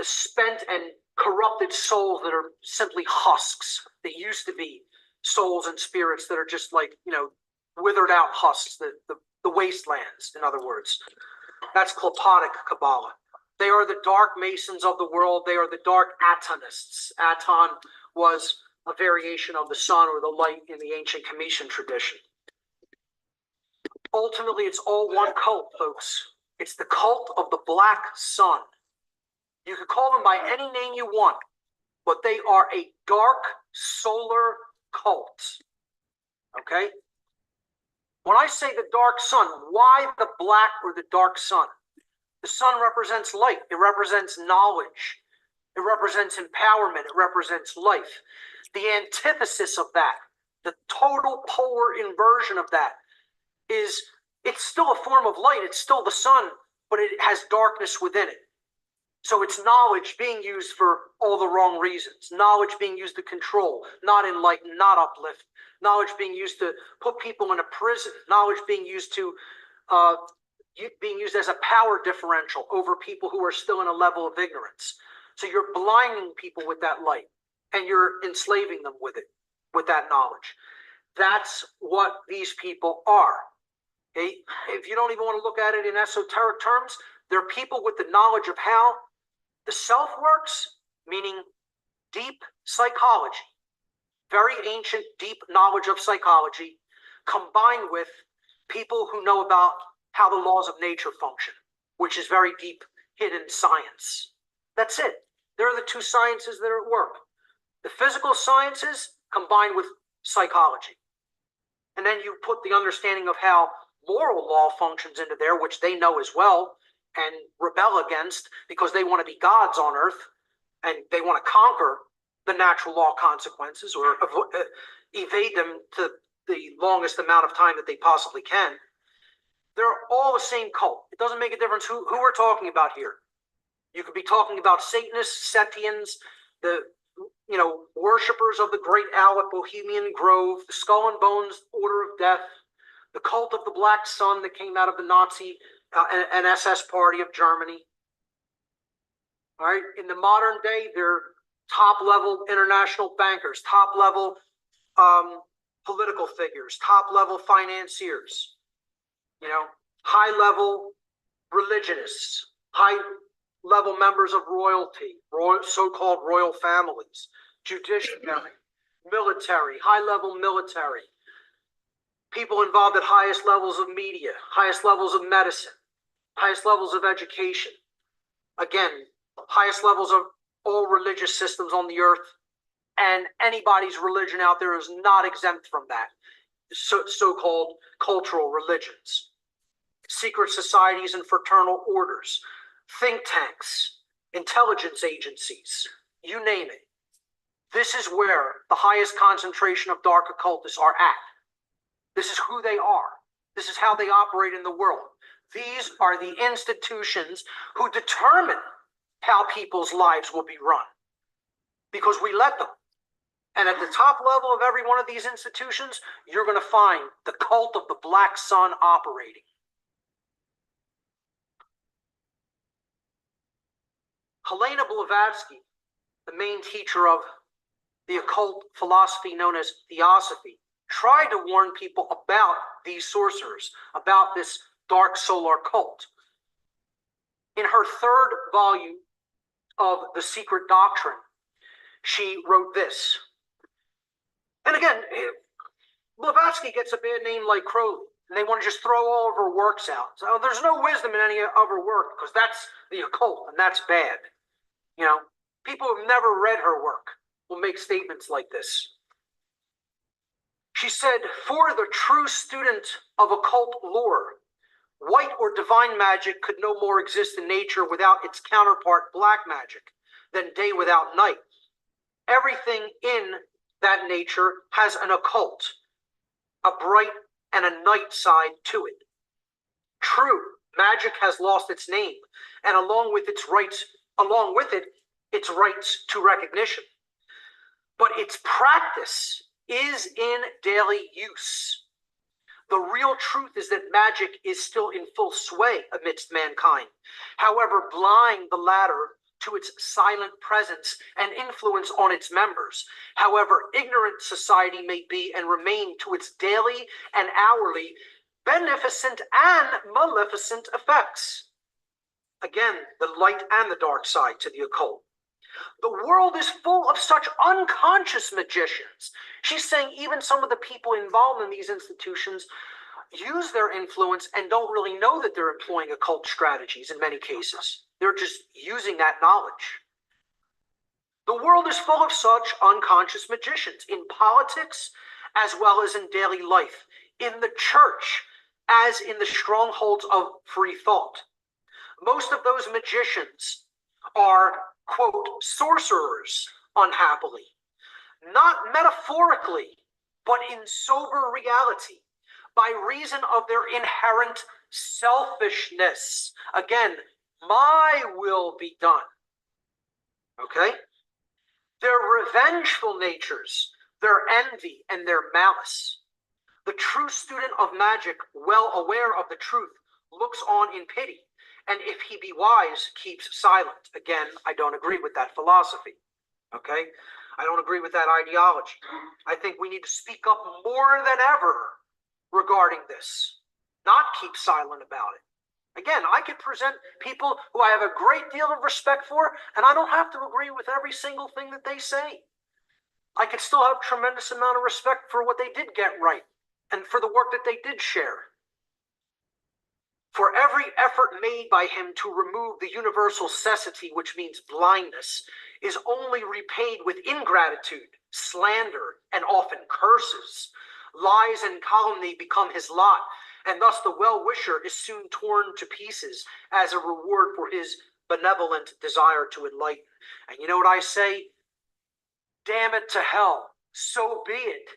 spent and corrupted souls that are simply husks. They used to be souls and spirits that are just like, withered out husks, the wastelands, in other words. That's Klepotic Kabbalah. They are the dark masons of the world. They are the dark Atonists. Aton was a variation of the sun or the light in the ancient Comitian tradition. Ultimately, it's all one cult, folks. It's the cult of the black sun. You could call them by any name you want, but they are a dark solar cult. Okay? When I say the dark sun, why the black or the dark sun? The sun represents light. It represents knowledge. It represents empowerment. It represents life. The antithesis of that, the total polar inversion of that, is it's still a form of light. It's still the sun, but it has darkness within it. So it's knowledge being used for all the wrong reasons. Knowledge being used to control, not enlighten, not uplift. Knowledge being used to put people in a prison. Knowledge being used to being used as a power differential over people who are still in a level of ignorance. So you're blinding people with that light, and you're enslaving them with it, with that knowledge. That's what these people are. Okay? If you don't even want to look at it in esoteric terms, they're people with the knowledge of how the self works, meaning deep psychology, very ancient, deep knowledge of psychology, combined with people who know about how the laws of nature function, which is very deep, hidden science. That's it. There are the two sciences that are at work. The physical sciences combined with psychology. And then you put the understanding of how moral law functions into there, which they know as well, and rebel against because they want to be gods on earth and they want to conquer the natural law consequences or evade them to the longest amount of time that they possibly can. They're all the same cult. It doesn't make a difference who we're talking about here. You could be talking about Satanists, Setians, the worshippers of the Great Owl at Bohemian Grove, the Skull and Bones Order of Death, the cult of the Black Sun that came out of the Nazi and SS party of Germany. All right. In the modern day, they're top-level international bankers, top-level political figures, top-level financiers, high-level religionists, high-level members of royalty, so-called royal families, judiciary, military, high-level military, people involved at highest levels of media, highest levels of medicine, highest levels of education. Again, highest levels of all religious systems on the earth, and anybody's religion out there is not exempt from that. So-called cultural religions, secret societies and fraternal orders, think tanks, intelligence agencies, you name it. This is where the highest concentration of dark occultists are at. This is who they are. This is how they operate in the world. These are the institutions who determine how people's lives will be run, because we let them. And at the top level of every one of these institutions, you're going to find the cult of the Black Sun operating. Helena Blavatsky, the main teacher of the occult philosophy known as Theosophy, tried to warn people about these sorcerers, about this dark solar cult. In her third volume of The Secret Doctrine, she wrote this. And again, Blavatsky gets a bad name like Crowley, and they want to just throw all of her works out. So there's no wisdom in any of her work because that's the occult, and that's bad. People who've never read her work will make statements like this. She said, for the true student of occult lore, white or divine magic could no more exist in nature without its counterpart, black magic, than day without night. Everything in that nature has an occult, a bright and a night side to it. True, magic has lost its name, and along with it, its rights to recognition. But its practice is in daily use. The real truth is that magic is still in full sway amidst mankind, however blind the latter to its silent presence and influence on its members, however ignorant society may be and remain to its daily and hourly beneficent and maleficent effects. Again, the light and the dark side to the occult. The world is full of such unconscious magicians. She's saying even some of the people involved in these institutions use their influence and don't really know that they're employing occult strategies in many cases. They're just using that knowledge. The world is full of such unconscious magicians in politics as well as in daily life, in the church as in the strongholds of free thought. Most of those magicians are, quote, sorcerers, unhappily, not metaphorically, but in sober reality, by reason of their inherent selfishness. Again, my will be done. Okay? Their revengeful natures, their envy, and their malice. The true student of magic, well aware of the truth, looks on in pity, and if he be wise, keeps silent. Again, I don't agree with that philosophy. Okay? I don't agree with that ideology. I think we need to speak up more than ever regarding this, not keep silent about it. Again, I could present people who I have a great deal of respect for, and I don't have to agree with every single thing that they say. I could still have a tremendous amount of respect for what they did get right and for the work that they did share. For every effort made by him to remove the universal cecity, which means blindness, is only repaid with ingratitude, slander, and often curses. Lies and calumny become his lot, and thus the well-wisher is soon torn to pieces as a reward for his benevolent desire to enlighten. And you know what I say? Damn it to hell, so be it.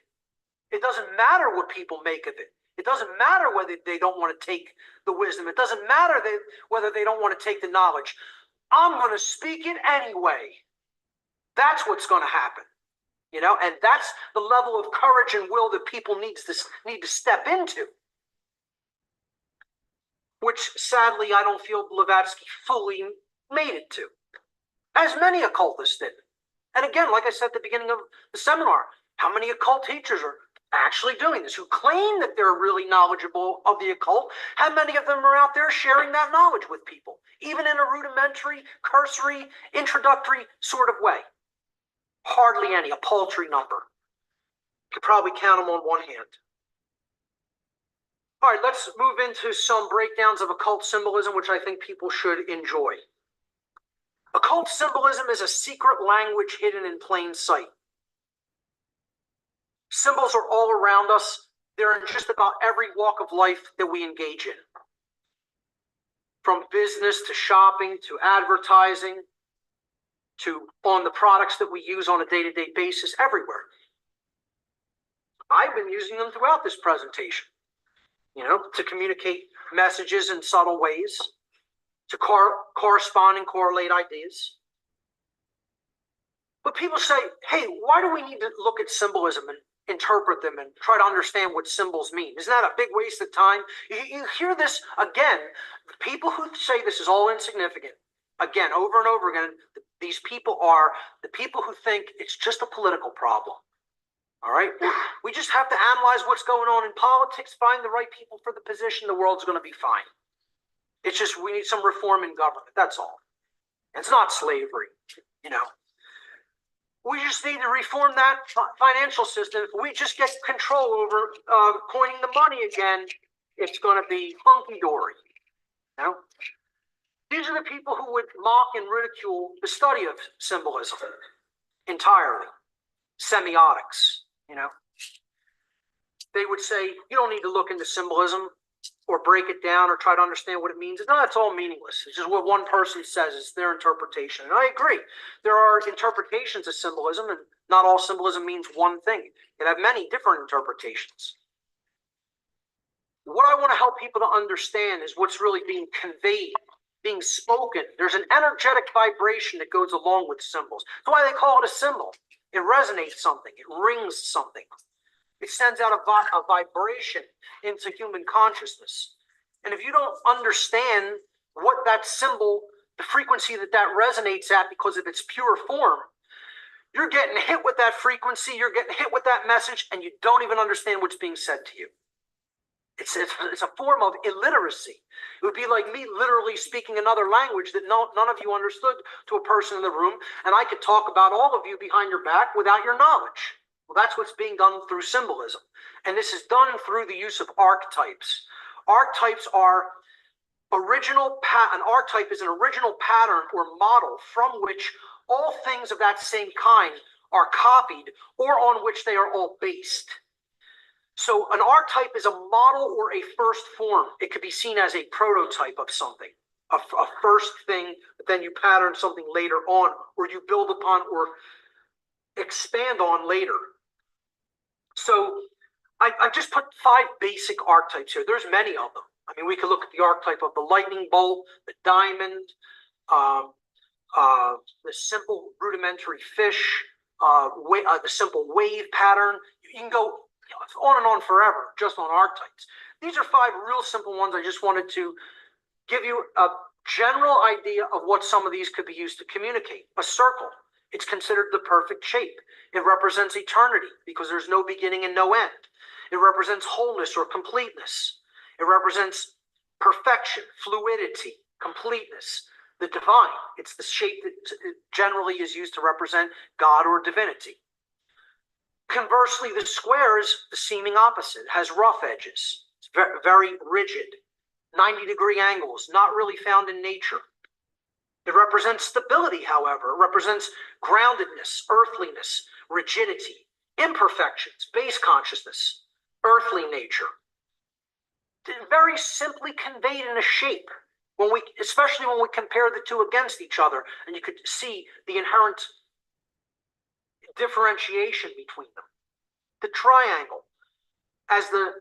It doesn't matter what people make of it. It doesn't matter whether they don't want to take the wisdom. It doesn't matter whether they don't want to take the knowledge. I'm going to speak it anyway. That's what's going to happen. You know, and that's the level of courage and will that people need to step into. Which, sadly, I don't feel Blavatsky fully made it to. As many occultists did. And again, like I said at the beginning of the seminar, how many occult teachers are actually doing this, who claim that they're really knowledgeable of the occult? How many of them are out there sharing that knowledge with people, even in a rudimentary, cursory, introductory sort of way? Hardly any, a paltry number. You could probably count them on one hand. All right, let's move into some breakdowns of occult symbolism, which I think people should enjoy. Occult symbolism is a secret language hidden in plain sight. Symbols are all around us. They're in just about every walk of life that we engage in. From business to shopping to advertising to on the products that we use on a day-to-day basis, everywhere. I've been using them throughout this presentation, to communicate messages in subtle ways, to correspond and correlate ideas. But people say, hey, why do we need to look at symbolism and interpret them and try to understand what symbols mean? Isn't that a big waste of time? You hear this again. People who say this is all insignificant, again, over and over again, these people are the people who think it's just a political problem. All right? We just have to analyze what's going on in politics, find the right people for the position, the world's going to be fine. It's just we need some reform in government, that's all. It's not slavery, We just need to reform that financial system. If we just get control over coining the money again, it's going to be hunky-dory. These are the people who would mock and ridicule the study of symbolism entirely. Semiotics, you know. They would say, you don't need to look into symbolism or break it down or try to understand what it means. No, it's all meaningless. It's just what one person says. It's their interpretation. And I agree. There are interpretations of symbolism, and not all symbolism means one thing. You can have many different interpretations. What I want to help people to understand is what's really being conveyed, being spoken. There's an energetic vibration that goes along with symbols. That's why they call it a symbol. It resonates something. It rings something. It sends out a vibration into human consciousness. And if you don't understand what that symbol, the frequency that resonates at because of its pure form, you're getting hit with that frequency, you're getting hit with that message, and you don't even understand what's being said to you. It's a form of illiteracy. It would be like me literally speaking another language that none of you understood to a person in the room, and I could talk about all of you behind your back without your knowledge. Well, that's what's being done through symbolism. And this is done through the use of archetypes. Archetypes are an archetype is an original pattern or model from which all things of that same kind are copied or on which they are all based. So an archetype is a model or a first form. It could be seen as a prototype of something, a first thing, but then you pattern something later on, or you build upon or expand on later. So I just put 5 basic archetypes here. There's many of them. I mean, we could look at the archetype of the lightning bolt, the diamond, the simple rudimentary fish, the simple wave pattern. You can go on and on forever just on archetypes. These are 5 real simple ones. I just wanted to give you a general idea of what some of these could be used to communicate. A circle. It's considered the perfect shape. It represents eternity because there's no beginning and no end. It represents wholeness or completeness. It represents perfection, fluidity, completeness, the divine. It's the shape that generally is used to represent God or divinity. Conversely, the square is the seeming opposite. It has rough edges. It's very rigid. 90-degree angles, not really found in nature. It represents stability, however. It represents groundedness, earthliness, rigidity, imperfections, base consciousness, earthly nature. Very simply conveyed in a shape, especially when we compare the two against each other, and you could see the inherent differentiation between them. The triangle, as the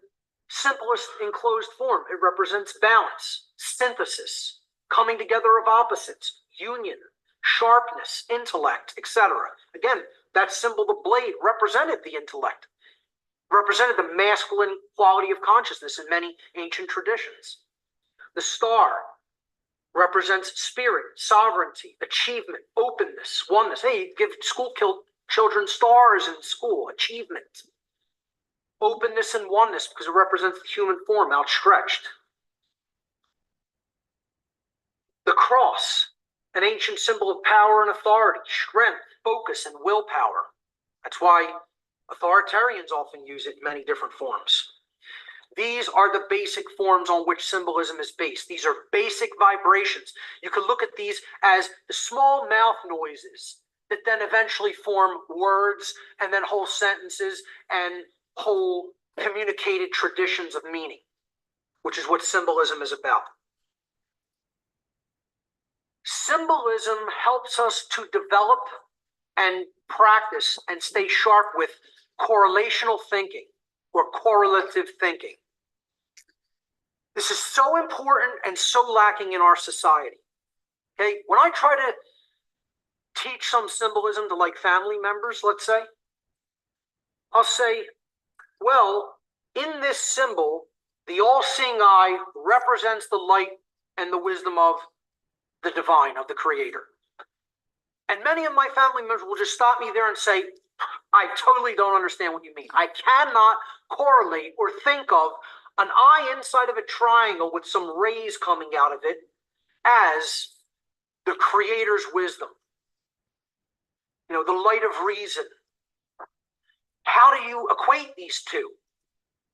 simplest enclosed form, it represents balance, synthesis, coming together of opposites, union, sharpness, intellect, etc. Again, that symbol, the blade, represented the intellect, represented the masculine quality of consciousness in many ancient traditions. The star represents spirit, sovereignty, achievement, openness, oneness. Hey, give children stars in school, achievement. Openness and oneness because it represents the human form outstretched. The cross, an ancient symbol of power and authority, strength, focus, and willpower. That's why authoritarians often use it in many different forms. These are the basic forms on which symbolism is based. These are basic vibrations. You can look at these as the small mouth noises that then eventually form words and then whole sentences and whole communicated traditions of meaning, which is what symbolism is about. Symbolism helps us to develop and practice and stay sharp with correlational thinking or correlative thinking. This is so important and so lacking in our society. Okay, when I try to teach some symbolism to like family members, let's say, I'll say, well, in this symbol, the all-seeing eye represents the light and the wisdom of the divine, of the creator. And many of my family members will just stop me there and say, I totally don't understand what you mean. I cannot correlate or think of an eye inside of a triangle with some rays coming out of it as the creator's wisdom. You know, the light of reason. How do you equate these two?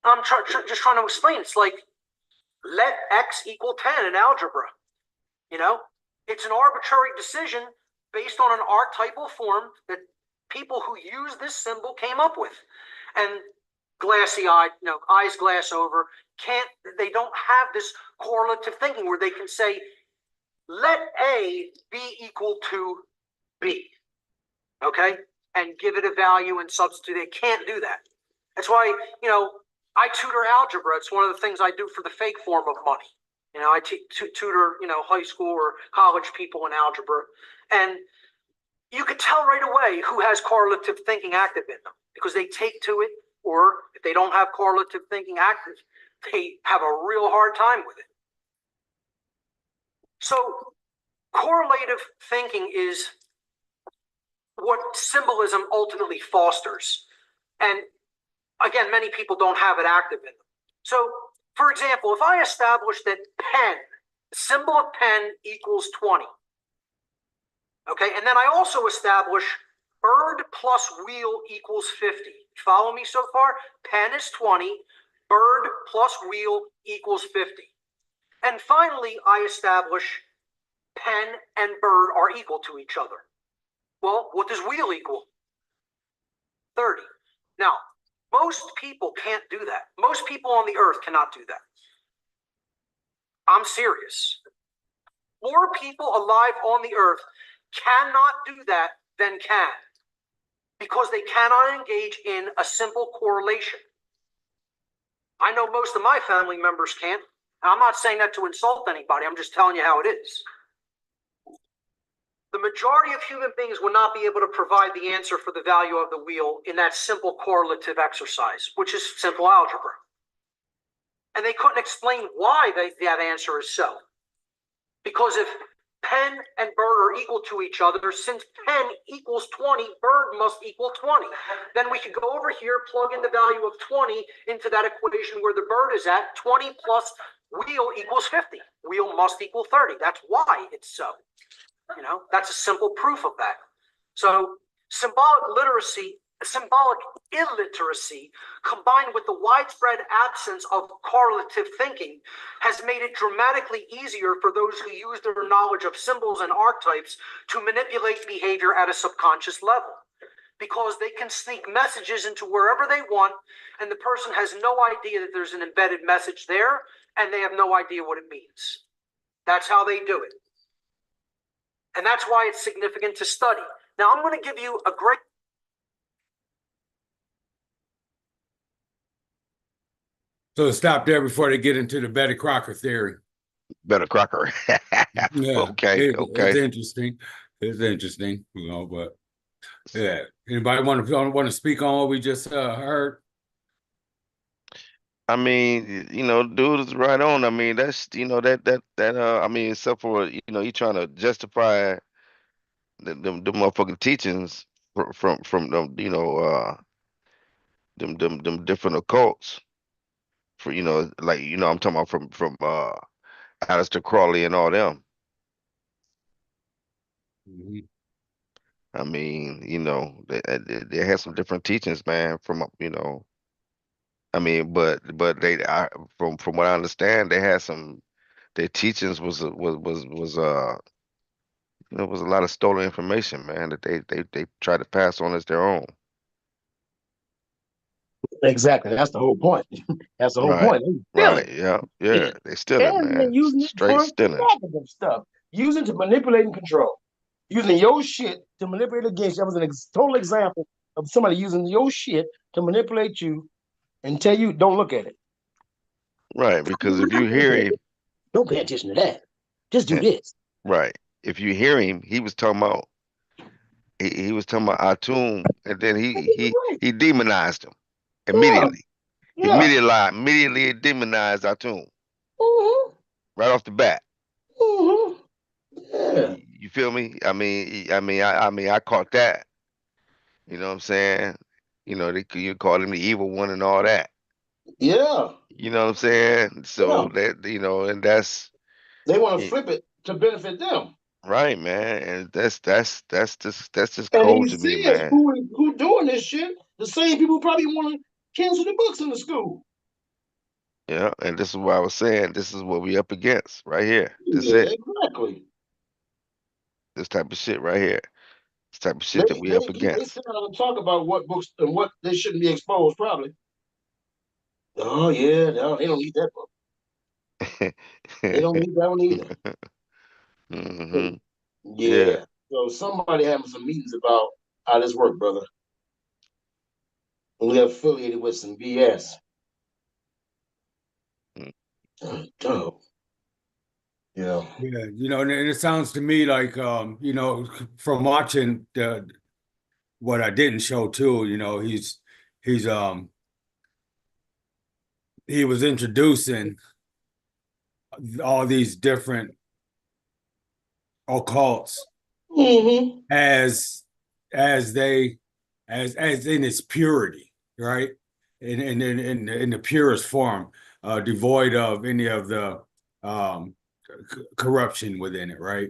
I'm just trying to explain. It's like, let x equal 10 in algebra. It's an arbitrary decision based on an archetypal form that people who use this symbol came up with. And glassy-eyed, eyes glass over, they don't have this correlative thinking where they can say, let A be equal to B, okay? And give it a value and substitute. They can't do that. That's why, I tutor algebra. It's one of the things I do for the fake form of money. I tutor, high school or college people in algebra. And you could tell right away who has correlative thinking active in them because they take to it, or if they don't have correlative thinking active, they have a real hard time with it. So correlative thinking is what symbolism ultimately fosters. And again, many people don't have it active in them. So, for example, if I establish that pen, the symbol of pen equals 20, okay, and then I also establish bird plus wheel equals 50. Follow me so far? Pen is 20, bird plus wheel equals 50. And finally, I establish pen and bird are equal to each other. Well, what does wheel equal? 30. Now, most people can't do that. Most people on the earth cannot do that. I'm serious. More people alive on the earth cannot do that than can, because they cannot engage in a simple correlation. I know most of my family members can't. I'm not saying that to insult anybody. I'm just telling you how it is. The majority of human beings will not be able to provide the answer for the value of the wheel in that simple correlative exercise, which is simple algebra. And they couldn't explain why that answer is so. Because if pen and bird are equal to each other, since pen equals 20, bird must equal 20. Then we could go over here, plug in the value of 20 into that equation where the bird is at. 20 plus wheel equals 50. Wheel must equal 30. That's why it's so. That's a simple proof of that. So symbolic illiteracy, combined with the widespread absence of correlative thinking, has made it dramatically easier for those who use their knowledge of symbols and archetypes to manipulate behavior at a subconscious level, because they can sneak messages into wherever they want, and the person has no idea that there's an embedded message there, and they have no idea what it means. That's how they do it. And that's why it's significant to study. Now, I'm going to give you a great... So stop there before they get into the Betty Crocker theory. Better Crocker. Yeah, Okay. It's interesting. It's interesting, but yeah. Anybody want to speak on what we just heard? I mean, dude is right on. I mean, that's I mean, except for you trying to justify the motherfucking teachings from them, them different occults for like I'm talking about from Aleister Crowley and all them. Mm-hmm. I mean, they had some different teachings, man. I mean, but from what I understand, they had some. Their teachings was was a lot of stolen information, man, that they tried to pass on as their own. Exactly. That's the whole point. That's the whole Right. point. They steal Right. it. Yeah. They steal it, And they're man. using it Straight for stealing. negative stuff. Using to manipulate and control. Using your shit to manipulate against you. That was a total example of somebody using your shit to manipulate you and tell you, don't look at it. Right. Because if you hear him, don't pay attention to that. Just do this. Right. If you hear him, he was talking about Atum, and then he demonized him immediately. Yeah. Immediately demonized Atum. Mm-hmm. Right off the bat. Mm-hmm. Yeah. You feel me? I mean, I caught that. You know what I'm saying? You call him the evil one and all that. Yeah. You know what I'm saying? So that and that's they want to flip it to benefit them. Right, man. And that's just And he cold to me, says man. who doing this shit? The same people who probably want to cancel the books in the school. Yeah, and this is what I was saying. This is what we up against right here. This Yeah, it. exactly. This type of shit right here. This type of They shit that we they up they against. sit down and talk about what books and what they shouldn't be exposed. Probably. Oh yeah, no, they don't need that book. They don't need that one either. Hmm. Yeah. Yeah. So somebody having some meetings about how this work, brother. We affiliated with some BS. Mm. Oh, yeah. Yeah, and it sounds to me like from watching what I didn't show too, he's he was introducing all these different occults Mm-hmm. as they as in its purity, right? In the purest form, devoid of any of the corruption within it, right?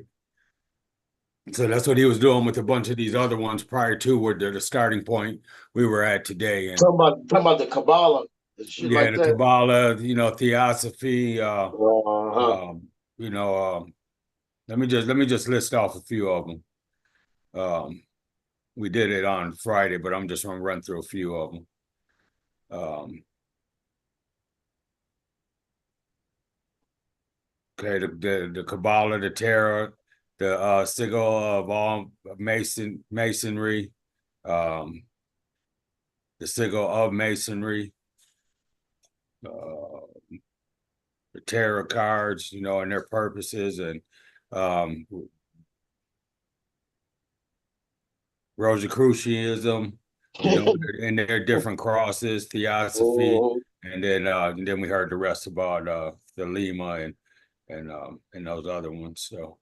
So that's what he was doing with a bunch of these other ones prior to where the starting point we were at today. And Talking about the Kabbalah and shit yeah, like the that. Kabbalah, Theosophy, Uh-huh. you know, let me just list off a few of them. We did it on Friday, but I'm just gonna run through a few of them. Okay, the Kabbalah, the Tarot, the sigil of all masonry, um, the sigil of masonry, uh, the tarot cards, and their purposes, and um, Rosicrucianism, and their different crosses, theosophy, Mhm. and then we heard the rest about the Lima and those other ones. So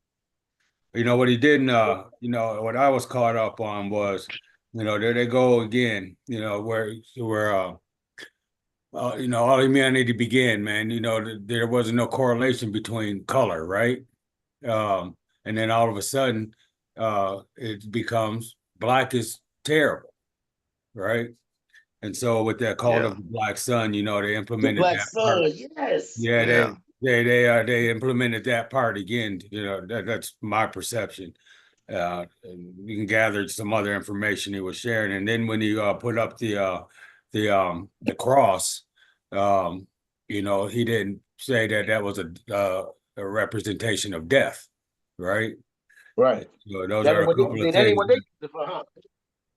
what he didn't what I was caught up on was there they go again, where all humanity began, man. There wasn't no correlation between color, right? And then all of a sudden, it becomes black is terrible, right? And so with that call Yeah. of the black sun, they The implemented Black that part. Sun, yes. Yeah, Yeah. they implemented that part again. That's my perception. And you can gather some other information he was sharing, and then when he put up the cross, he didn't say that that was a representation of death, right? Right. So those That are ain't a what they couple of see. That ain't things. what they use it for, huh?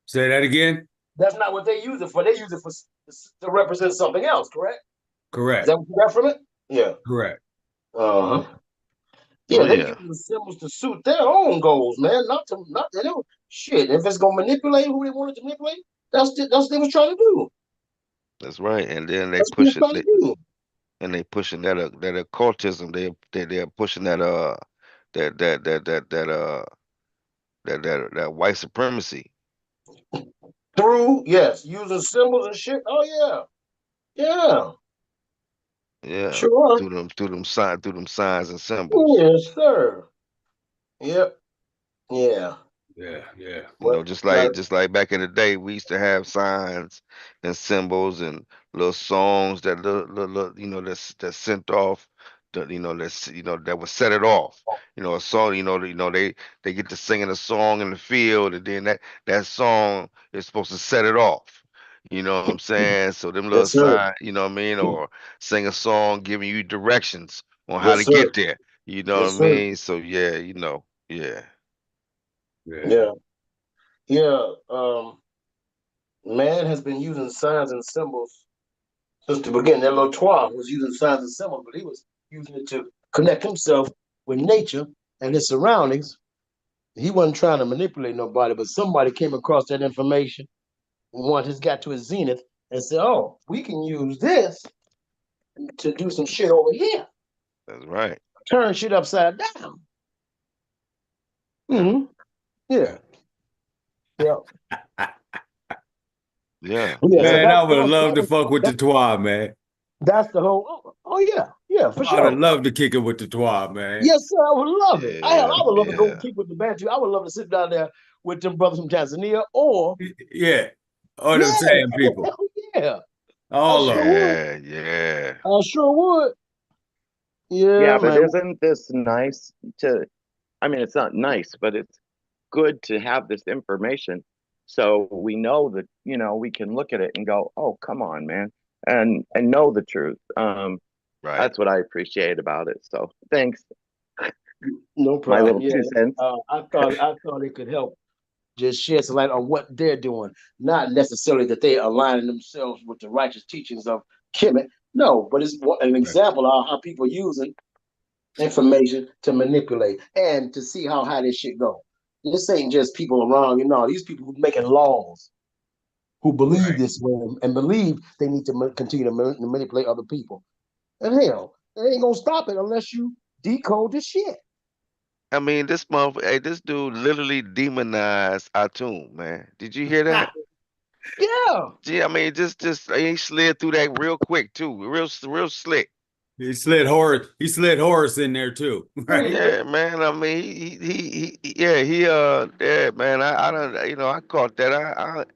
Say that again. That's not what they use it for. They use it for to represent something else, correct? Is Correct. that what you got from it? Yeah. Correct. Uh-huh. Oh Yeah, they yeah. use the symbols to suit their own goals, man. Not they don't shit. If it's gonna manipulate who they wanted to manipulate, that's what they was trying to do. That's right. And then they That's what they was push it. trying to do. And they pushing that occultism. They're pushing that that white supremacy. Through, yes, using symbols and shit. Oh yeah. Yeah. Yeah. Sure. Through them signs and symbols. Yes, sir. Yep. Yeah. Yeah. Yeah. But Just like, like back in the day, we used to have signs and symbols and little songs that that's sent off, that would set it off. A song. They get to singing a song in the field, and then that song is supposed to set it off. You know what I'm saying? So them little yes, sir. signs, you know what I mean, or sing a song giving you directions on how Yes, to sir. get there. You know what Yes, I sir. mean? So yeah, yeah. Yeah. Yeah. Yeah. Man has been using signs and symbols since the beginning. That little Twa was using signs and symbols, but he was using it to connect himself with nature and his surroundings. He wasn't trying to manipulate nobody, but somebody came across that information once it got to his zenith and said, "Oh, we can use this to do some shit over here, That's right. turn shit upside down." Yeah. Mm-hmm. Yeah, Yeah. yeah, Yeah, yeah. So yeah. Man, that, I would that have was loved that to was fuck with the that, Twa, man. that's the whole. Oh yeah, yeah, for I'd have sure. loved to kick it with the Twa, man. Yes, sir. I would love it. Yeah, I would love to go yeah. kick with the Bantu. I would love to sit down there with them brothers from Tanzania, or Yeah. Or them yeah, same people. hell yeah, All of sure them. would. Yeah. I sure would. Yeah, Yeah, but man. isn't this nice to, I mean, it's not nice, but it's good to have this information so we know that, you know, we can look at it and go, oh, come on, man, and know the truth. Right. That's what I appreciate about it. So thanks. No My problem. little Yeah. 2 cents. I thought it could help just shed some light on what they're doing. Not necessarily that they are aligning themselves with the righteous teachings of Kemet. No, but it's an Right. example of how people are using information to manipulate and to see how high this shit go. This ain't just people around, you know, these people who making laws who believe Right. this way and believe they need to continue to manipulate other people. And hell, they ain't gonna stop it unless you decode the shit. I mean, this month, hey, this dude literally demonized Atum, man. Did you hear that? Yeah. Gee, I mean, just he slid through that real quick too, real slick. He slid Horace in there too, right? Yeah, man. I mean, yeah, yeah, man. I don't, I caught that.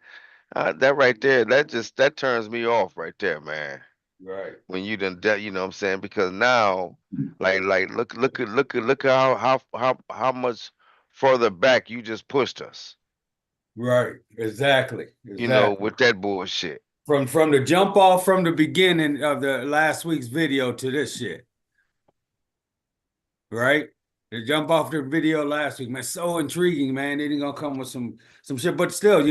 That right there, that turns me off right there, man. Right. When you done, you know what I'm saying? Because now, like, look at how much further back you just pushed us, Right. Exactly. Exactly. with that bullshit. From the jump off from the beginning of the last week's video to this shit, right? The jump off the video last week, man, so intriguing, man. They didn't gonna come with some shit, but still,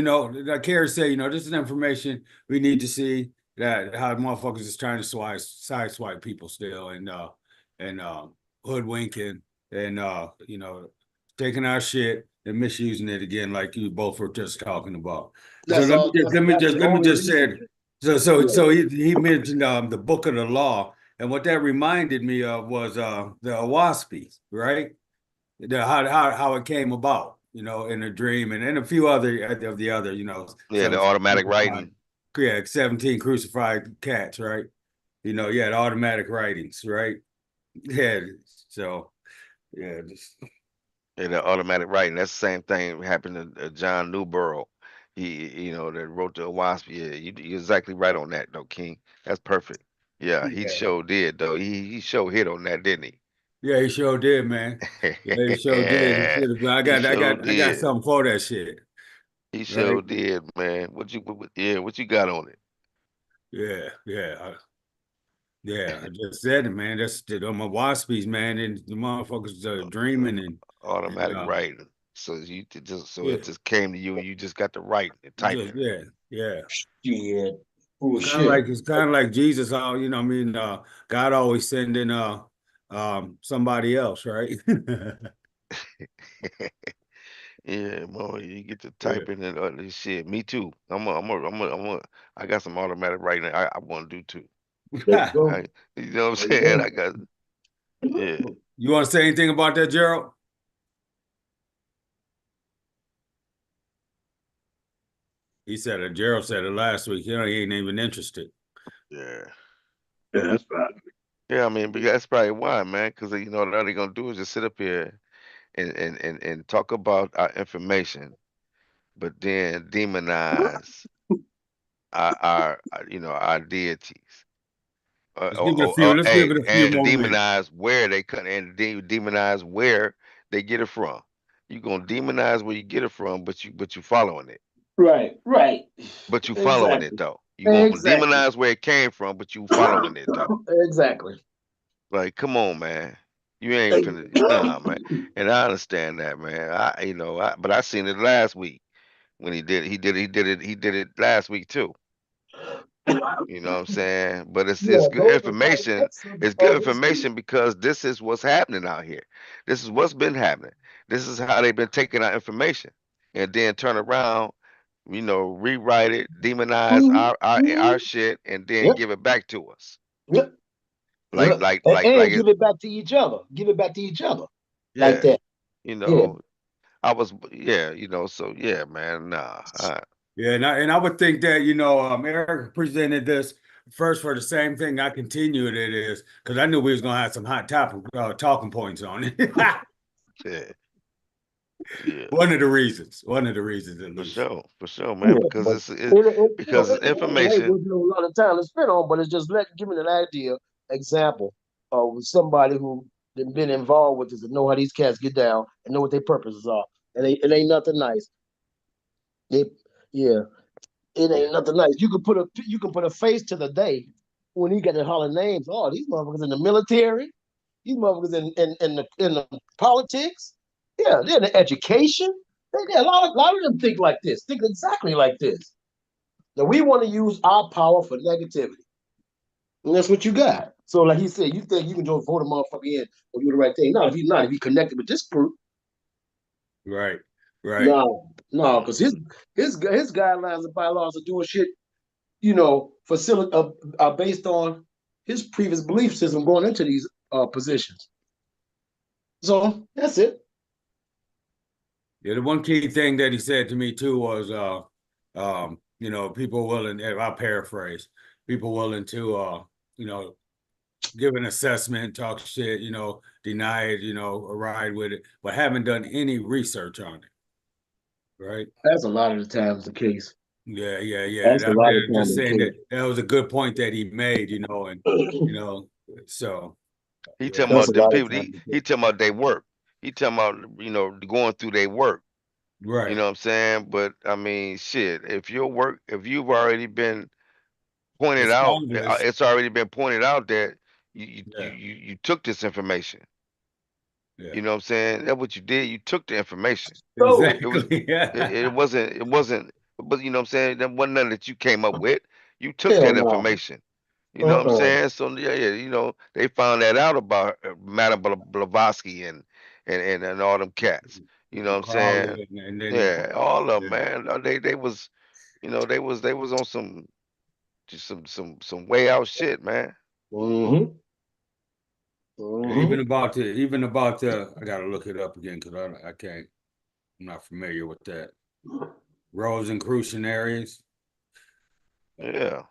like Carrie said, this is information we need to see that how motherfuckers is trying to sideswipe people still and hoodwinking and taking our shit and misusing it again, like you both were just talking about. So That's all. That's the let me only just say reason. it. So Yeah. he mentioned the book of the law, and what that reminded me of was the Owaspis, right? How it came about, in a dream, and then a few other of the other, Yeah, the automatic writing. 17 crucified cats, right? You had automatic writings, right? Yeah. So yeah, just Yeah, the automatic writing. That's the same thing happened to John Newborough. That wrote the Wasp. Yeah, you're exactly right on that, though, King. That's perfect. Yeah, he yeah. sure did, though. He sure hit on that, didn't Yeah, he sure did, man. he? Yeah, he sure did. He should have. He sure I got did. something for that shit, He right? sure did, man. What you got on it? Yeah, yeah. Yeah, I just said it, man. That's my waspies, man, and the motherfuckers dreaming and Automatic writing. So so yeah, it just came to you and you just got to writing and typing it. yeah, yeah. Yeah. It's Bullshit. kind of like Jesus. I mean, God always sending somebody else, right? Yeah, boy, you get to Yeah, typing and this shit. Me too. I got some automatic writing I want to do too. There you go. I, you know what There I'm you saying? go. I got, yeah. you want to say anything about that, Gerald? He said it. Gerald said it last week. He ain't even interested. Yeah. Yeah, that's fine. Yeah, I mean, but that's probably why, man, because all they're gonna do is just sit up here and talk about our information, but then demonize our deities. Let's give it a few. Let's give Hey, it a few and more minutes. demonize where they cut and demonize where they get it from. You gonna demonize where you get it from, but you following it. Right, right. But you following it Exactly. though. You gonna Exactly. demonize where it came from, but you following it though. Exactly. Like, come on, man. You ain't finna, nah, man. And I understand that, man. But I seen it last week when he did it last week too. You know what I'm saying? But it's Yeah, good those are like information. excerpts It's good of history. information because this is what's happening out here. This is what's been happening. This is how they've been taking our information and then turn around, rewrite it, demonize Mhm, our mhm. shit, and then Yep, give it back to us. yep, Like yep. like And, like like and it, give it back to each other. Give it back to each other. Like yeah. that. You Yeah. know, yeah. So yeah, man. Nah. Yeah, and I would think that Eric presented this first for the same thing. I continued it is because I knew we was gonna have some hot topic talking points on it. Yeah. Yeah. One of the reasons. One of the reasons at least. For sure, man. Yeah, Because but because it's it ain't information. wasn't a lot of time to spend on, but it's just giving an idea, example of somebody who been involved with this and know how these cats get down and know what their purposes are. And it ain't nothing nice. They, yeah, it ain't nothing nice. You can put a face to the day when he got to holler names. Oh, these motherfuckers in the military, these motherfuckers in the politics. Yeah, they're in the education. A lot of them think like this, think exactly like this. Now we want to use our power for negativity. And that's what you got. So like he said, you think you can just vote a motherfucker in or do the right thing. Not if he connected with this group. Right. Right. No, because his guidelines and bylaws are doing shit, based on his previous belief system going into these positions. So that's it. Yeah, the one key thing that he said to me too was people willing, I'll paraphrase, people willing to give an assessment, talk shit, deny it, ride with it, but haven't done any research on it. Right. That's a lot of the times the case. Yeah. That's a I'm lot of times just the saying case. that was a good point that he made, so He yeah. talking That's a about them lot of people. times the He case. talking about they work. He talking about going through their work. You Right. know what I'm saying? But I mean, shit. If you've already been pointed out, Established. it's already been pointed out that Yeah. you took this information. Yeah. You know what I'm saying? That's what you did. You took the information. So It was Exactly. it Yeah. wasn't. But you know what I'm saying? That wasn't nothing that you came up with. You took hell that no. information. You know what I'm Uh-uh. saying? So yeah, they found that out about Madame Blavatsky and all them cats. You know what I'm saying? Crowley and then Yeah, all of them, yeah. man. They was, they was on some just some way out shit, man. Mm-hmm. Yeah, Mm-hmm. even about I gotta look it up again because I can't, I'm not familiar with that. Rosicrucianaries. Yeah,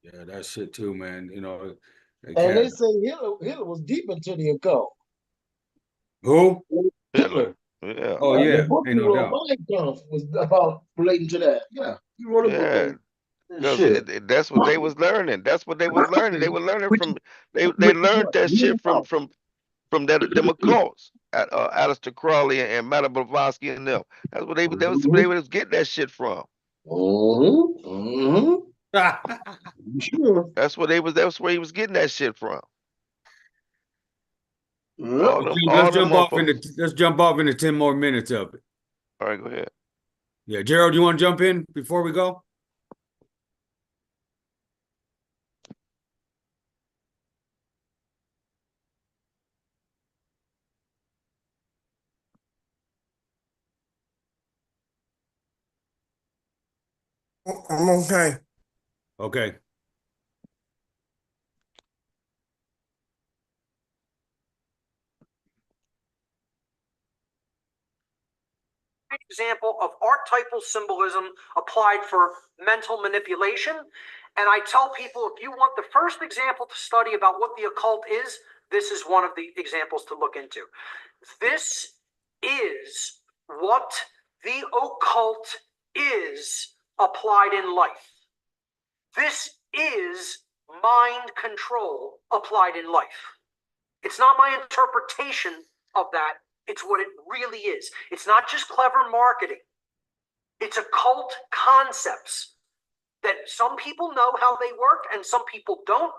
Yeah, that shit too, man. They And they can't. say Hitler was deep into the occult. Who? Hitler. Hitler. Yeah, Oh Yeah, the yeah, book ain't he no wrote, doubt. Mein Kampf, was about relating to that. Yeah, he wrote a book yeah. on Because shit. that's what they was learning. That's what they was learning. They were learning Which from they which is learned what? that Real shit about. from them occults, Aleister Crowley and Madame Blavatsky and them. That's what they Mm-hmm. was getting that shit from. Mm-hmm. Mm-hmm. Sure. That's where he was getting that shit from. Yep. Let's All them jump off into motherfuckers. 10 more minutes of it. All right, go ahead. Yeah, Gerald, you want to jump in before we go? I'm okay. Okay. Example of archetypal symbolism applied for mental manipulation. And I tell people, if you want the first example to study about what the occult is, this is one of the examples to look into. This is what the occult is applied in life. This is mind control applied in life. It's not my interpretation of that. It's what it really is. It's not just clever marketing. It's occult concepts that some people know how they work and some people don't,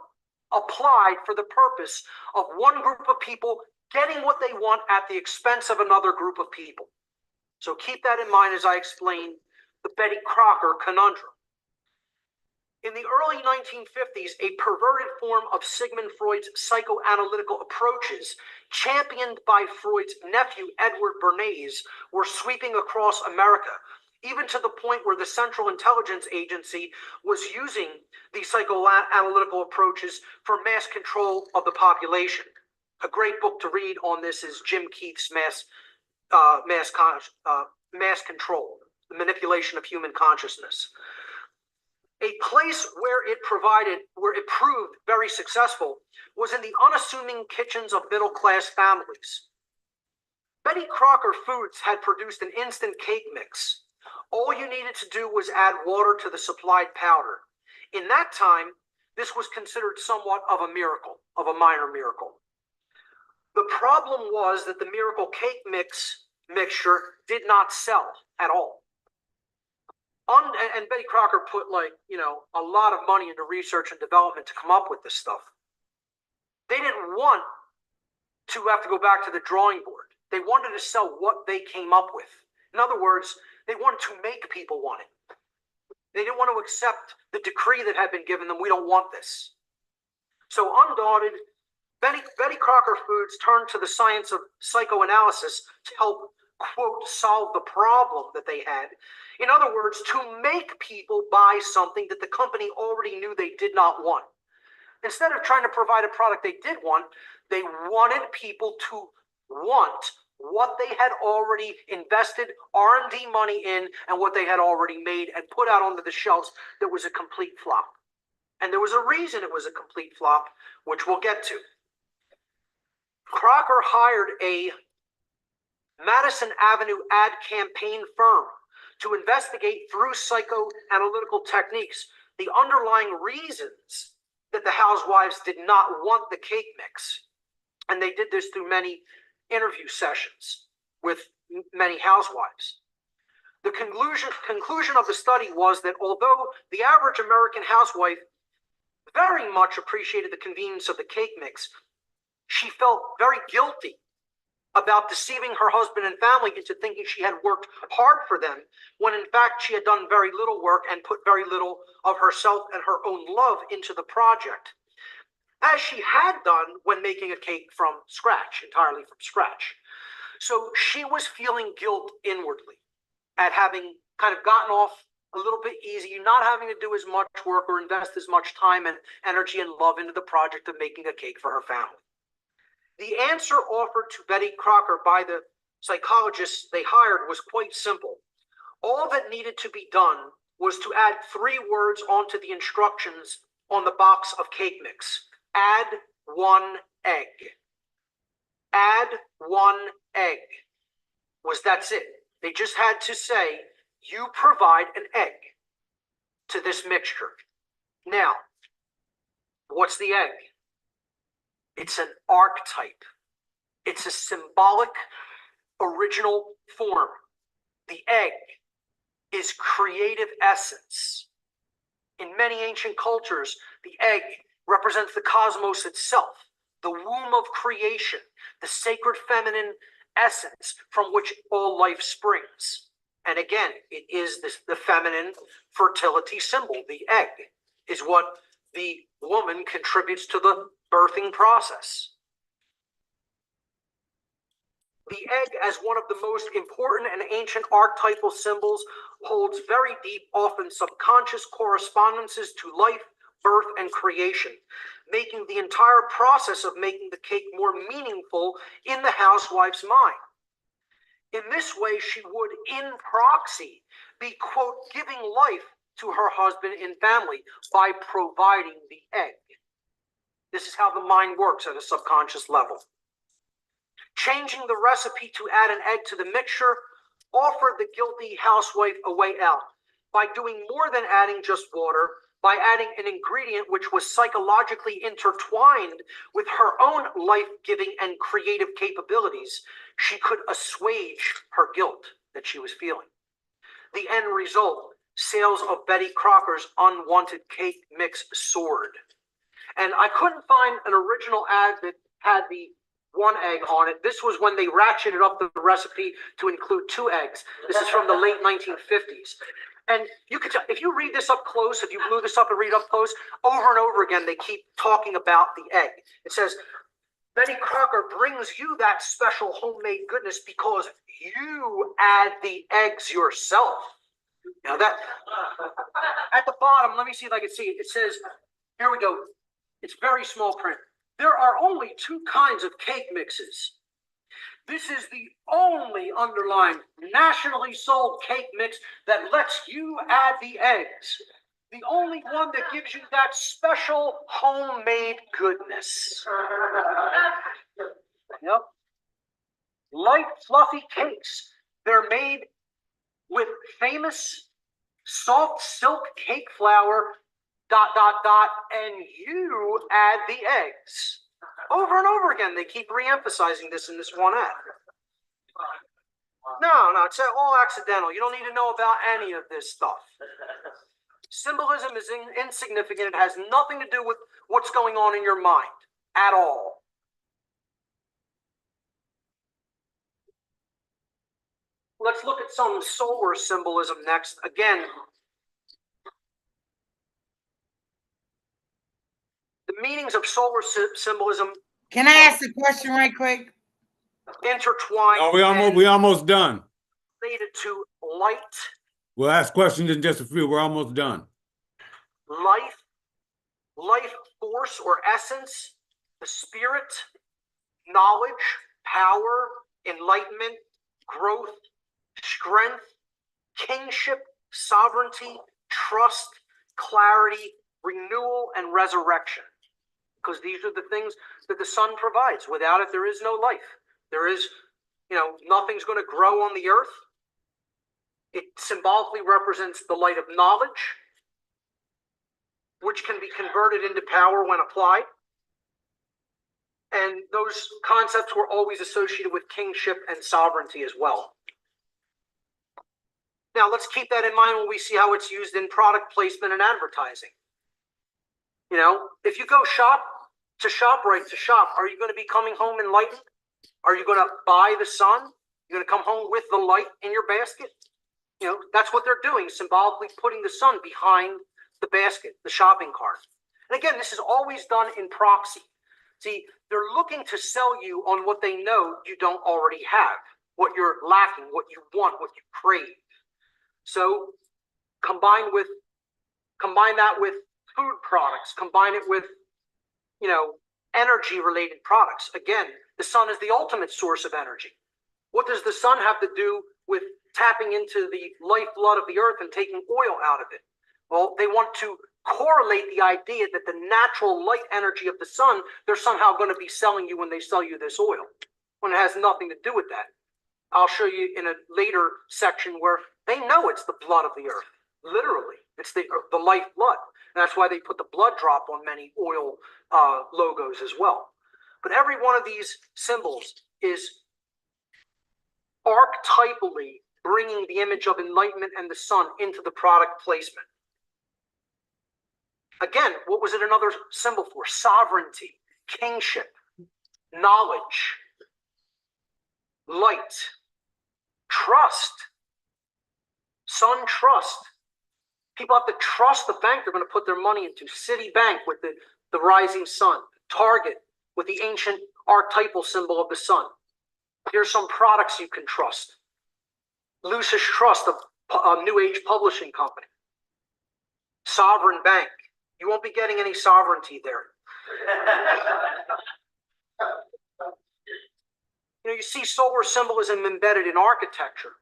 applied for the purpose of one group of people getting what they want at the expense of another group of people. So keep that in mind as I explain the Betty Crocker conundrum. In the early 1950s, a perverted form of Sigmund Freud's psychoanalytical approaches, championed by Freud's nephew Edward Bernays, were sweeping across America, even to the point where the Central Intelligence Agency was using the psychoanalytical approaches for mass control of the population. A great book to read on this is Jim Keith's Mass Control, the Manipulation of Human Consciousness. A place where it proved very successful was in the unassuming kitchens of middle-class families. Betty Crocker Foods had produced an instant cake mix. All you needed to do was add water to the supplied powder. In that time, this was considered somewhat of a miracle, of a minor miracle. The problem was that the miracle cake mixture did not sell at all. And Betty Crocker put a lot of money into research and development to come up with this stuff. They didn't want to have to go back to the drawing board. They wanted to sell what they came up with. In other words, they wanted to make people want it. They didn't want to accept the decree that had been given them. We don't want this. So undaunted, Betty Crocker Foods turned to the science of psychoanalysis to help, quote, solve the problem that they had. In other words, to make people buy something that the company already knew they did not want. Instead of trying to provide a product they did want, they wanted people to want what they had already invested R&D money in and what they had already made and put out onto the shelves that was a complete flop. And there was a reason it was a complete flop, which we'll get to. Crocker hired a Madison Avenue ad campaign firm to investigate through psychoanalytical techniques the underlying reasons that the housewives did not want the cake mix. And they did this through many interview sessions with many housewives. The conclusion of the study was that although the average American housewife very much appreciated the convenience of the cake mix, she felt very guilty about deceiving her husband and family into thinking she had worked hard for them, when in fact she had done very little work and put very little of herself and her own love into the project, as she had done when making a cake from scratch, entirely from scratch. So she was feeling guilt inwardly at having kind of gotten off a little bit easy, not having to do as much work or invest as much time and energy and love into the project of making a cake for her family. The answer offered to Betty Crocker by the psychologists they hired was quite simple. All that needed to be done was to add 3 words onto the instructions on the box of cake mix. Add 1 egg. Add 1 egg. That's it. They just had to say, you provide an egg to this mixture. Now, what's the egg? It's an archetype. It's a symbolic original form. The egg is creative essence. In many ancient cultures, the egg represents the cosmos itself, the womb of creation, the sacred feminine essence from which all life springs. And again, it is the feminine fertility symbol. The egg is what the woman contributes to the birthing process. The egg, as one of the most important and ancient archetypal symbols, holds very deep, often subconscious correspondences to life, birth, and creation, making the entire process of making the cake more meaningful in the housewife's mind. In this way, she would, in proxy, be, quote, giving life to her husband and family by providing the egg. This is how the mind works at a subconscious level. Changing the recipe to add an egg to the mixture offered the guilty housewife a way out by doing more than adding just water, by adding an ingredient which was psychologically intertwined with her own life-giving and creative capabilities. She could assuage her guilt that she was feeling. The end result, sales of Betty Crocker's unwanted cake mix soared. And I couldn't find an original ad that had the 1 egg on it. This was when they ratcheted up the recipe to include 2 eggs. This is from the late 1950s. And you could tell, if you read this up close, if you blew this up and read up close, over and over again, they keep talking about the egg. It says, Betty Crocker brings you that special homemade goodness because you add the eggs yourself. Now that, at the bottom, let me see if I can see it. It says, here we go. It's very small print. There are only 2 kinds of cake mixes. This is the only underlying nationally sold cake mix that lets you add the eggs. The only one that gives you that special homemade goodness. Yep. light, fluffy cakes. They're made with famous soft silk cake flour, ... and you add the eggs. Over and over again, they keep re-emphasizing this in this one ad. No, it's all accidental. You don't need to know about any of this stuff. Symbolism is insignificant. It has nothing to do with what's going on in your mind at all. Let's look at some solar symbolism next. Again, the meanings of solar symbolism. Can I ask a question right quick? Intertwined. No, we almost done. Related to light. We'll ask questions in just a few. We're almost done. Life force or essence, the spirit, knowledge, power, enlightenment, growth, strength, kingship, sovereignty, trust, clarity, renewal, and resurrection. Because these are the things that the sun provides. Without it, there is no life. There is, nothing's going to grow on the earth. It symbolically represents the light of knowledge, which can be converted into power when applied. And those concepts were always associated with kingship and sovereignty as well. Now, let's keep that in mind when we see how it's used in product placement and advertising. If you go to ShopRite, are you going to be coming home enlightened? Are you going to buy the sun? You're going to come home with the light in your basket? That's what they're doing, symbolically putting the sun behind the basket, the shopping cart. And again, this is always done in proxy. See, they're looking to sell you on what they know you don't already have, what you're lacking, what you want, what you crave. So combine that with food products, combine it with, energy-related products. Again, the sun is the ultimate source of energy. What does the sun have to do with tapping into the lifeblood of the earth and taking oil out of it? Well, they want to correlate the idea that the natural light energy of the sun, they're somehow going to be selling you when they sell you this oil, when it has nothing to do with that. I'll show you in a later section where they know it's the blood of the earth. Literally, it's the lifeblood. And that's why they put the blood drop on many oil logos as well. But every one of these symbols is archetypally bringing the image of enlightenment and the sun into the product placement. Again, what was it another symbol for? Sovereignty, kingship, knowledge, light, trust, sun trust. People have to trust the bank they're going to put their money into. Citibank with the rising sun. Target with the ancient archetypal symbol of the sun. Here's some products you can trust. Lucis Trust, a New Age publishing company. Sovereign Bank. You won't be getting any sovereignty there. You see solar symbolism embedded in architecture.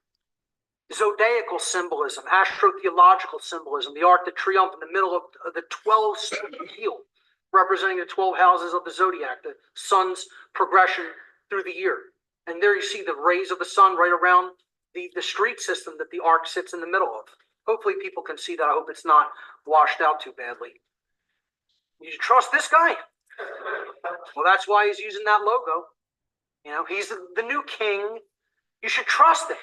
Zodiacal symbolism, astrotheological symbolism, the Arc de Triomphe in the middle of the 12 wheel, representing the 12 houses of the zodiac, the sun's progression through the year. And there you see the rays of the sun right around the street system that the arc sits in the middle of. Hopefully people can see that. I hope it's not washed out too badly. You trust this guy? Well, that's why he's using that logo. He's the new king. You should trust him.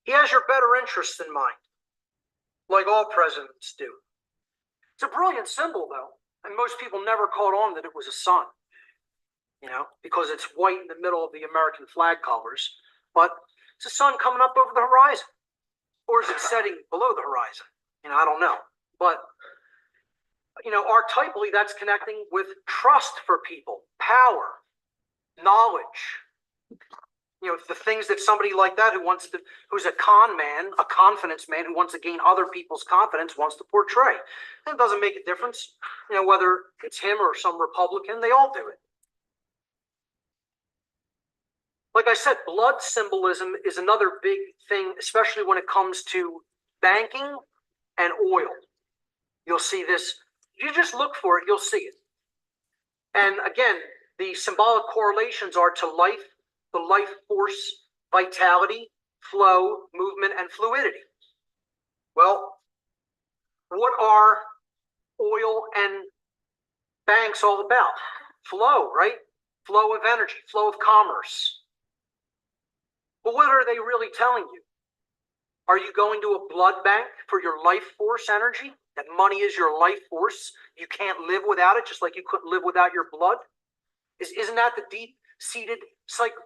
He has your better interests in mind, like all presidents do. It's a brilliant symbol, though, and most people never caught on that it was a sun, because it's white in the middle of the American flag colors, but it's a sun coming up over the horizon, or is it setting below the horizon? I don't know, but archetypally, that's connecting with trust for people, power, knowledge. The things that somebody like that who's a con man, a confidence man who wants to gain other people's confidence wants to portray. And it doesn't make a difference, whether it's him or some Republican, they all do it. Like I said, blood symbolism is another big thing, especially when it comes to banking and oil. You'll see this. You just look for it, you'll see it. And again, The symbolic correlations are to life, the life force, vitality, flow, movement, and fluidity. Well, what are oil and banks all about? Flow, right? Flow of energy, flow of commerce. But what are they really telling you? Are you going to a blood bank for your life force energy? That money is your life force. You can't live without it, just like you couldn't live without your blood. Isn't that the deep-seated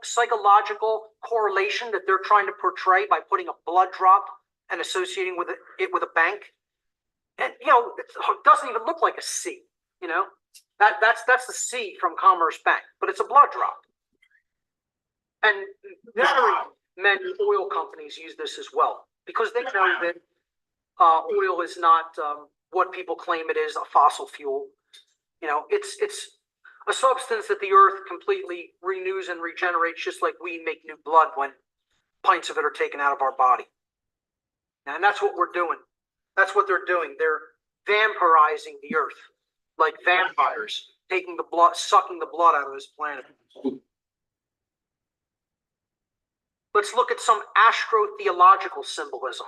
psychological correlation that they're trying to portray by putting a blood drop and associating with it with a bank? And it doesn't even look like a C. That's the C from Commerce Bank, but it's a blood drop. And very many oil companies use this as well because they know that oil is not what people claim it is, a fossil fuel. It's a substance that the earth completely renews and regenerates, just like we make new blood when pints of it are taken out of our body. And that's what we're doing. That's what they're doing. They're vampirizing the earth like vampires, taking the blood, sucking the blood out of this planet. Let's look at some astrotheological symbolism.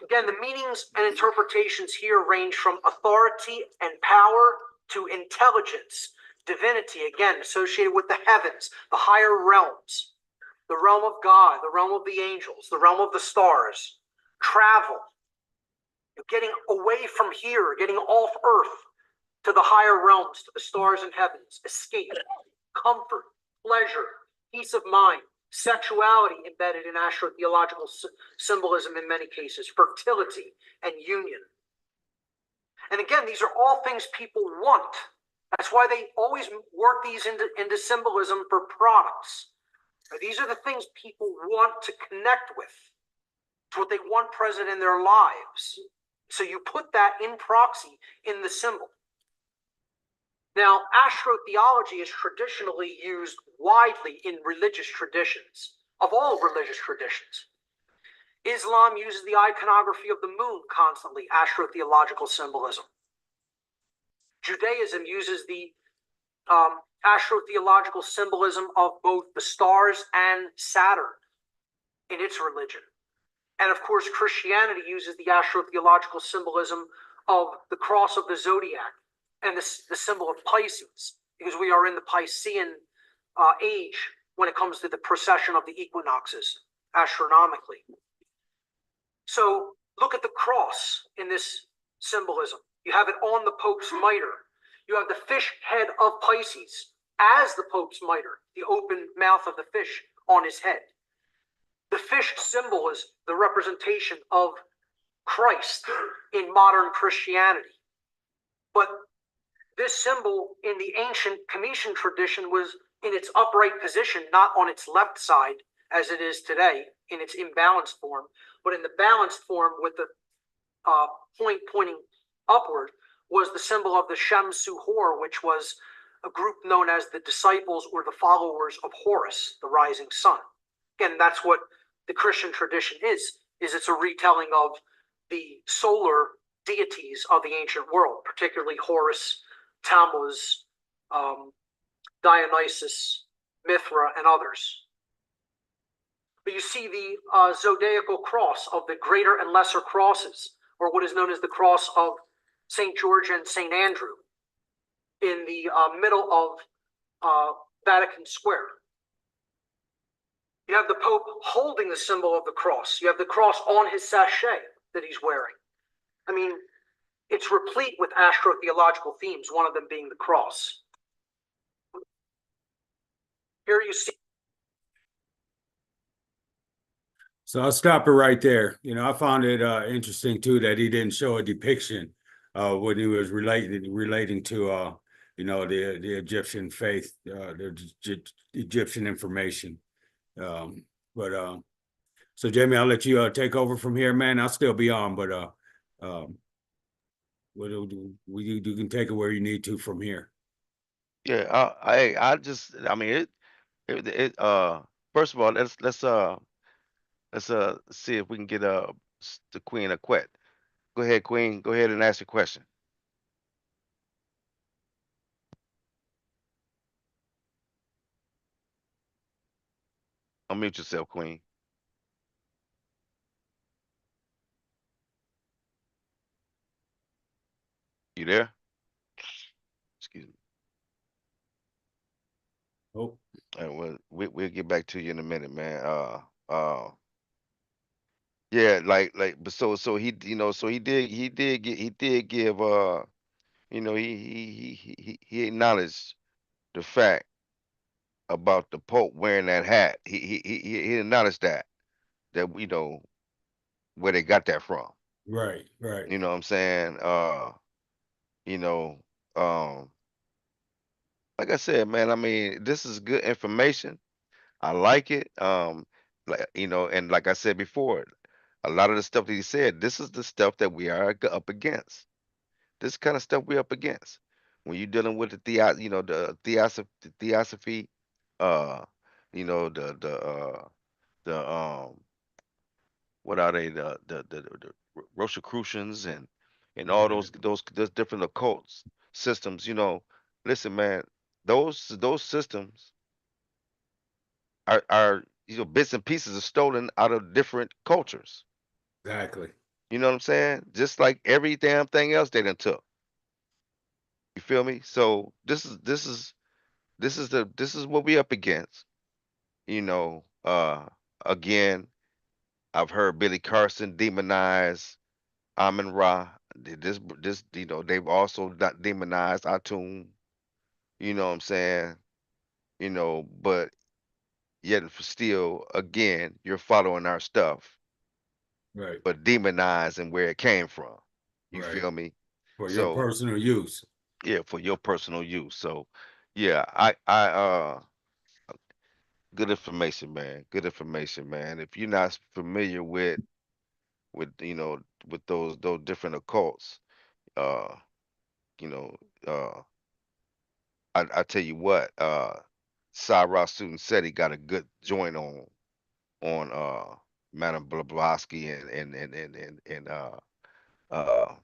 Again, the meanings and interpretations here range from authority and power to intelligence, divinity, again, associated with the heavens, the higher realms, the realm of God, the realm of the angels, the realm of the stars, travel, getting away from here, getting off earth to the higher realms, to the stars and heavens, escape, comfort, pleasure, peace of mind, sexuality embedded in astrotheological symbolism in many cases, fertility and union. And again, these are all things people want. That's why they always work these into symbolism for products. These are the things people want to connect with. It's what they want present in their lives. So you put that in proxy in the symbol. Now, astrotheology is traditionally used widely in religious traditions, of all religious traditions. Islam uses the iconography of the moon constantly, astrotheological symbolism. Judaism uses the astrotheological symbolism of both the stars and Saturn in its religion. And of course, Christianity uses the astrotheological symbolism of the cross of the zodiac and the symbol of Pisces, because we are in the Piscean age when it comes to the precession of the equinoxes astronomically. So look at the cross in this symbolism. You have it on the Pope's mitre. You have the fish head of Pisces as the Pope's mitre, the open mouth of the fish on his head. The fish symbol is the representation of Christ in modern Christianity. But this symbol in the ancient Comitian tradition was in its upright position, not on its left side as it is today in its imbalanced form, but in the balanced form with the point pointing upward was the symbol of the Shem-Suhor, which was a group known as the disciples or the followers of Horus, the rising sun. Again, that's what the Christian tradition is it's a retelling of the solar deities of the ancient world, particularly Horus, Tammuz, Dionysus, Mithra, and others. But you see the zodiacal cross of the greater and lesser crosses, or what is known as the cross of St. George and St. Andrew in the middle of Vatican Square. You have the Pope holding the symbol of the cross. You have the cross on his sachet that he's wearing. I mean, it's replete with astrotheological themes, one of them being the cross. Here you see. So I'll stop it right there. I found it interesting too that he didn't show a depiction when he was relating to the Egyptian faith, the Egyptian information. So Jamie, I'll let you take over from here, man. I'll still be on, but you can take it where you need to from here. Yeah, I mean first of all, let's see if we can get the Queen Aquette. Go ahead, Queen. Go ahead and ask your question. Unmute yourself, Queen. You there? Excuse me. Oh, Well, we'll get back to you in a minute, man. Yeah, but so he, so he did give, he acknowledged the fact about the Pope wearing that hat. He acknowledged that where they got that from. right, right. You know what I'm saying? You know, um, like I said, man, I mean, this is good information. I like it. And like I said before, a lot of the stuff that he said, this is the stuff that we are up against. This kind of stuff we're up against. When you're dealing with the theosophy, uh, you know, the what are they, the Rosicrucians and all Yeah, those different occult systems. Listen, man, those systems are bits and pieces are stolen out of different cultures. exactly. You know what I'm saying? Just like every damn thing else they done took. You feel me? So this is what we up against. You know, again, I've heard Billy Carson demonize Amin Ra. They've also not demonized Atum. You know what I'm saying? But yet still, again, you're following our stuff, Right, but demonizing where it came from. You right. feel me? For your So personal use. yeah, for your personal use. So yeah, I good information, man. Good information, man. If you're not familiar with with those different occults, uh, you know, uh, I tell you what, Cyrus Student said he got a good joint on Madame Blavatsky and uh the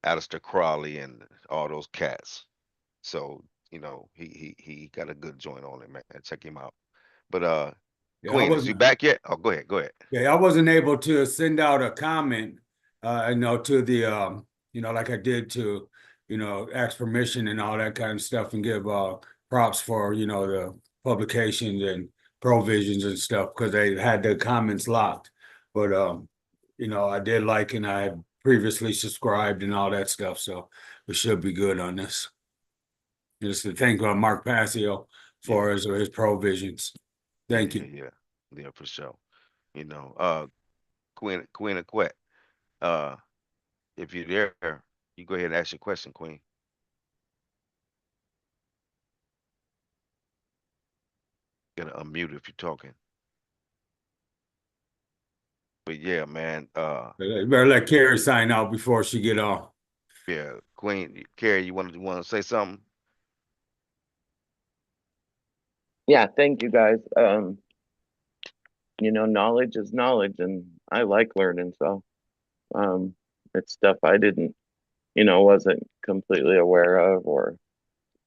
Aleister Crowley and all those cats. So he got a good joint on it, man. Check him out. But Yeah, I Queen, is you wasn't. back yet? Oh, go ahead, go ahead. Yeah, I wasn't able to send out a comment, to the, like I did to, ask permission and all that kind of stuff and give props for, the publications and provisions and stuff because they had the comments locked. But, I did like and I had previously subscribed and all that stuff, so we should be good on this. Just to thank Mark Passio Yeah, for his provisions. yeah, Thank yeah, you. yeah, yeah, for sure. You know, uh, Queen of Quet. Uh, if you're there, you go ahead and ask your question, Queen. You gotta unmute if you're talking. But yeah, man. You better let Carrie sign out before she get off. Yeah, Queen Carrie, you want to say something? Yeah, thank you guys. Knowledge is knowledge, and I like learning, so um, it's stuff I didn't, wasn't completely aware of, or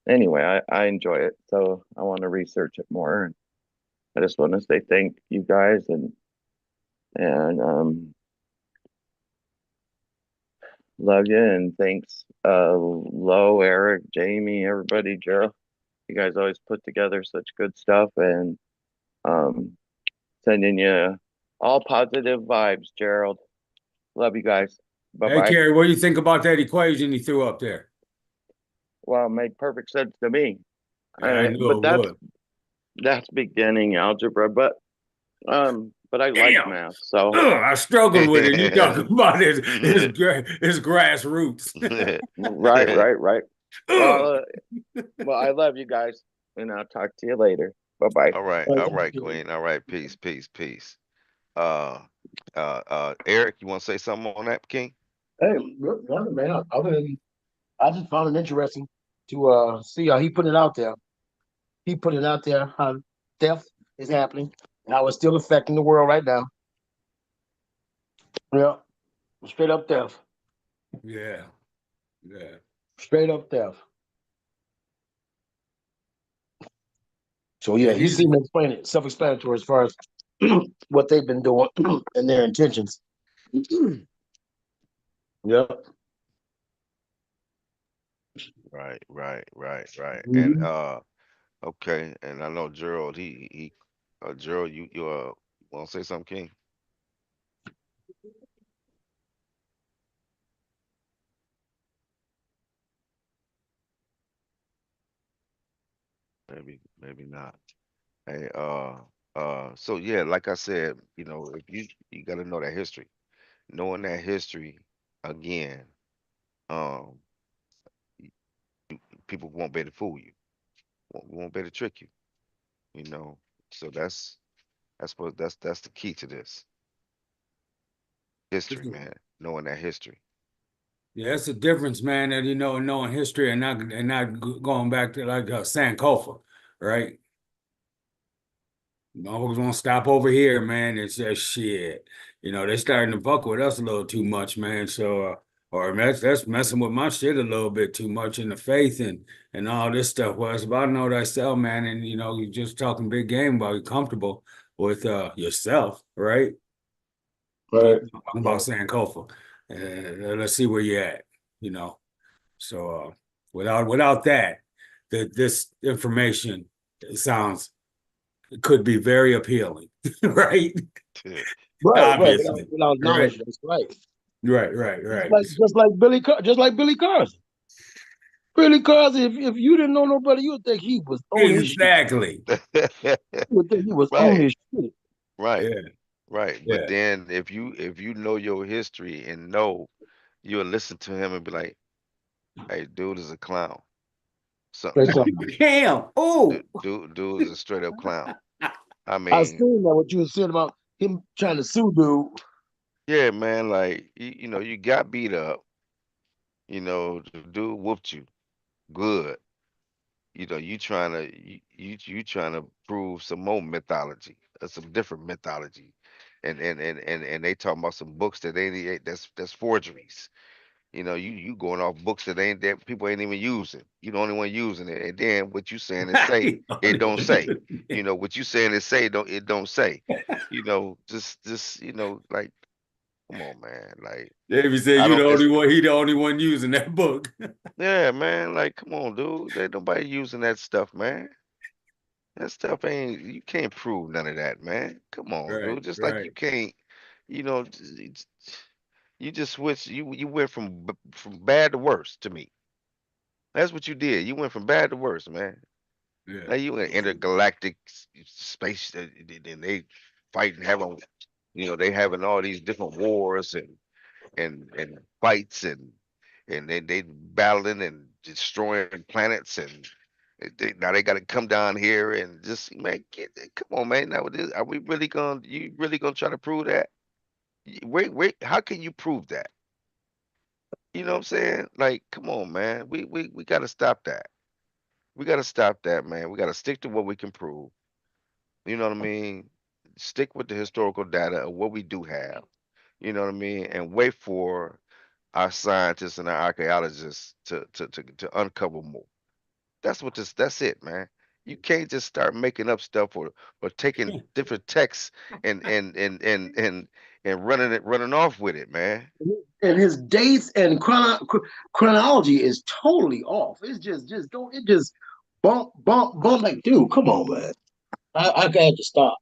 anyway, I enjoy it, so I want to research it more. And I just want to say thank you guys, and love you, and thanks, Lo, Eric, Jamie, everybody, Gerald. You guys always put together such good stuff, and um, sending you all positive vibes, Gerald. Love you guys. Bye Hey, bye. Carrie, what do you think about that equation he threw up there? Well, it made perfect sense to me. Yeah, I knew But it would. that's beginning algebra, but I like Damn. math, so Ugh, I struggled with it. You talking about his grassroots. right. Ugh. Well, I love you guys, and I'll talk to you later. Bye bye. All right, Queen. All right, peace, peace, peace. Uh, Eric, you want to say something on that, King? Hey, nothing, man. Other than I just found it interesting to see how he put it out there. He put it out there how theft is happening and how it's still affecting the world right now. Yeah, straight up theft. Yeah, yeah. Straight up theft. So Yeah, yeah, you he's seem explaining self-explanatory as far as what they've been doing and their intentions. Yeah. Right. And Mhm. okay, and I know Gerald, he Gerald, you want to say something, King? Maybe not. Hey, so yeah, like I said, if you got to know that history. Knowing that history, again, um, people won't be able to fool you, won't be able to trick you, you know. So that's the key to this history, man. Knowing that history. yeah, it's a difference, man. That knowing history and not going back to like Sankofa, right? Motherfuckers won't stop over here, man. It's just shit. They're starting to fuck with us a little too much, man. So, or that's messing with my shit a little bit too much in the faith and all this stuff. Well, it's about to know thyself, man. And you're just talking big game about you comfortable with yourself, right? Right. Talking about Right. Sankofa. Let's see where you're at, you know. So, without that, this information sounds it could be very appealing, right? Right. Right. Obviously, Without right, knowledge, that's right. Just right. like just like Billy Carson. Billy Carson, if you didn't know nobody, you would think he was on his shit. Exactly. You would think he was on Right, his shit. right, Yeah, right. But yeah. then if you know your history and know, you'll listen to him and be like, "Hey, dude is a clown. Say Something, something. Damn. Oh, dude is a straight up clown." I I mean, seen that what you were saying about him trying to sue dude. yeah, man. Like you got beat up. The dude whooped you good. You trying to prove some more mythology, some different mythology, and they talking about some books that ain't that's forgeries. You going off books that people ain't even using. You the only one using it, and then what you saying is say it don't say. What you saying is say it don't say. Just like come on, man. Like Davey said I you the don't. only one. He the only one using that book. Yeah, man. Like come on, dude. Ain't nobody using that stuff, man. That stuff ain't you can't prove none of that, man. Come on, Right, dude. Just like you right. can't, you know, you just switch. You went from bad to worse to me. That's what you did. You went from bad to worse, man. Yeah. Now you in intergalactic space, and they fighting, they having all these different wars and fights and they battling and destroying planets and now they got to come down here and just man, come on, man. Now are we really gonna you really gonna try to prove that? Wait, how can you prove that? You know what I'm saying? Like, come on, man. We got to stop that. We got to stop that, man. We got to stick to what we can prove. You know what I mean? Stick with the historical data of what we do have. You know what I mean? And wait for our scientists and our archaeologists to uncover more. That's it, man. You can't just start making up stuff or taking different texts and running off with it, man. And his dates and chronology is totally off. It's just don't it just bump like dude, come on, man. I had to stop.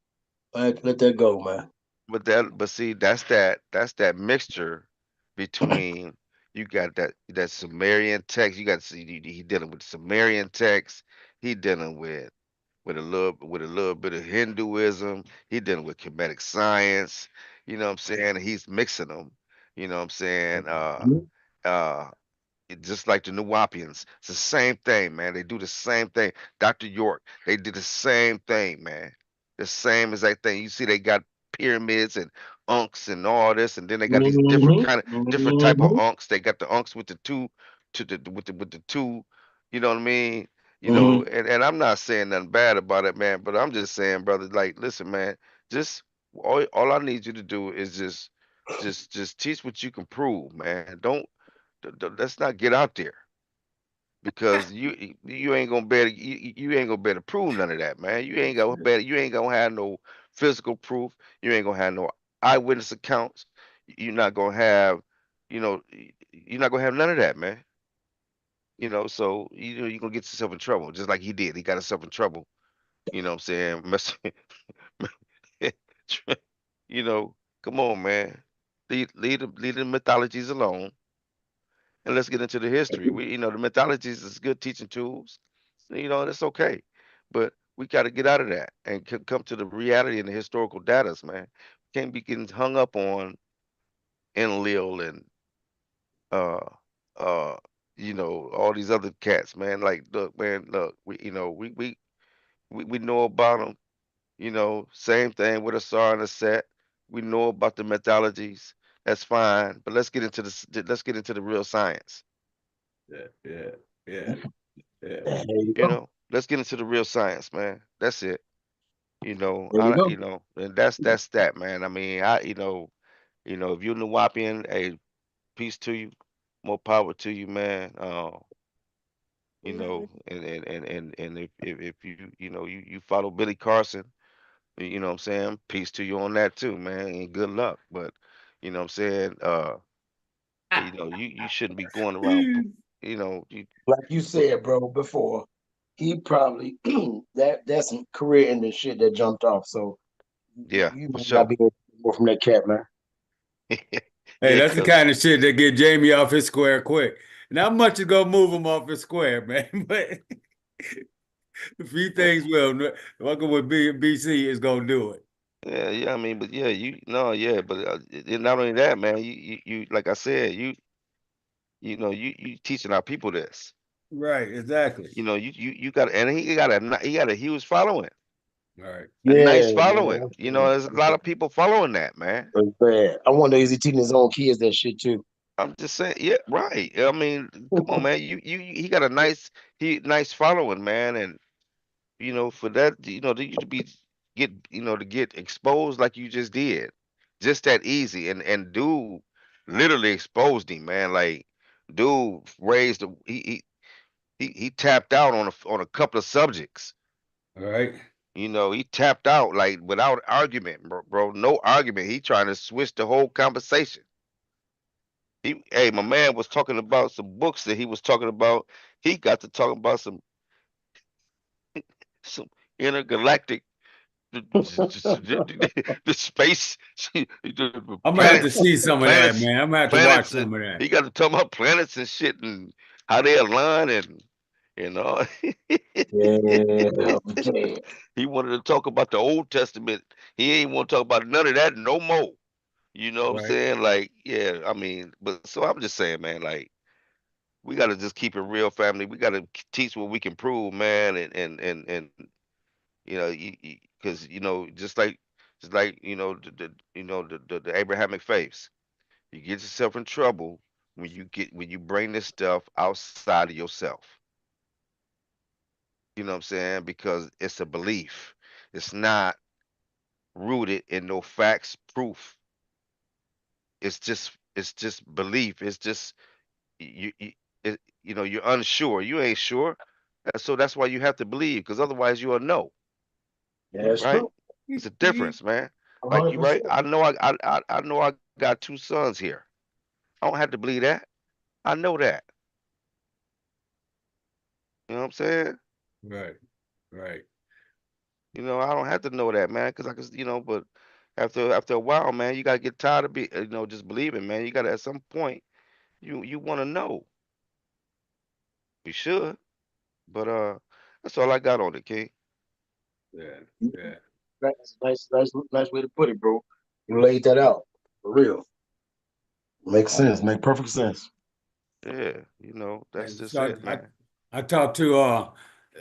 I had to let that go, man. But see, that's that mixture between you got that Sumerian text. You got to see he dealing with Sumerian text. He dealing with a little bit of Hinduism. He dealing with Kemetic science. You know what I'm saying? He's mixing them. You know what I'm saying? Uh, just like the Nuwapians. It's the same thing, man. They do the same thing. Dr. York, they did the same thing, man. The same exact thing. You see, they got pyramids and unks and all this, and then they got these different type of unks. They got the unks with the two, with the two. You know what I mean? And I'm not saying nothing bad about it, man. But I'm just saying, brother, like, listen, man. Just all I need you to do is just teach what you can prove, man. Don't let's not get out there. because you ain't gonna better you ain't gonna better prove none of that, man. You ain't gonna have no physical proof. You ain't gonna have no eyewitness accounts. You're not gonna have, you know, you're not gonna have none of that, man. So you're gonna get yourself in trouble, just like he did. He got himself in trouble. You know what I'm saying? you know, come on, man. Leave the mythologies alone, and let's get into the history. The mythologies is good teaching tools. That's okay, but we got to get out of that and come to the reality and the historical data, man. Can't be getting hung up on Enlil and uh uh all these other cats, man. Like, look, man, look, we know about them. Same thing with Asar and Set. We know about the methodologies. That's fine, but let's get into the real science. Yeah, yeah. There you go. Let's get into the real science, man. That's it. There you go. And that's that, man. I mean, if you're Nuwapian, hey, peace to you, more power to you, man. And if you follow Billy Carson, what I'm saying, peace to you on that too, man, and good luck. But what I'm saying, you shouldn't be going around, you, Like you but said, bro, before, he probably that's some career ending shit that jumped off. So yeah, you for might not sure. be able to get more from that cat, man. Hey, Yeah, that's the kind of shit that get Jamie off his square quick. Not much is gonna move him off his square, man. But a few things will. Welcome with BC is gonna do it. yeah. I mean, but yeah, yeah, but not only that, man. Like I said, you teaching our people this. Right, exactly. You got, and he got a huge following, Right. a nice Yeah, following. man. There's a lot of people following that, man. That's bad. I wonder is he teaching his own kids that shit too? I'm just saying, yeah, right. I mean, come on, man. He got a nice following, man, and for that, you to get exposed like you just did, just that easy, and dude literally exposed him, man. Like, dude raised he tapped out on a couple of subjects. All right. He tapped out like without argument, bro. No argument. He trying to switch the whole conversation. Hey, my man was talking about some books that he was talking about. He got to talking about some intergalactic, the space, the I'm gonna have to planets, see some of that, planets, man. I'm gonna have to watch planets, and some of that. he got to talk about planets and shit and how they align and you know. Yeah, okay. He wanted to talk about the Old Testament. He ain't want to talk about none of that no more. You know what I'm Right. saying? Like, yeah, I mean, but so I'm just saying, man, like we got to just keep it real, family. We got to teach what we can prove, man, and because just like the Abrahamic faiths, you get yourself in trouble when you bring this stuff outside of yourself. You know what I'm saying? Because it's a belief. It's not rooted in no facts, proof. It's just belief. It's just you you're unsure. You ain't sure. So that's why you have to believe, because otherwise you'll know, Yeah, that's right? true. It's a difference, man. Like you, right? 100%. I know I got two sons here. I don't have to believe that. I know that. You know what I'm saying? Right. Right. I don't have to know that, man, because I can, but after a while, man, you gotta get tired of just believing, man. You gotta, at some point, you want to know. You should, but that's all I got on it, King. Yeah. Yeah. That's nice way to put it, bro. You laid that out for real. Makes sense. Make perfect sense. Yeah, that's And just so it, I man. I talked to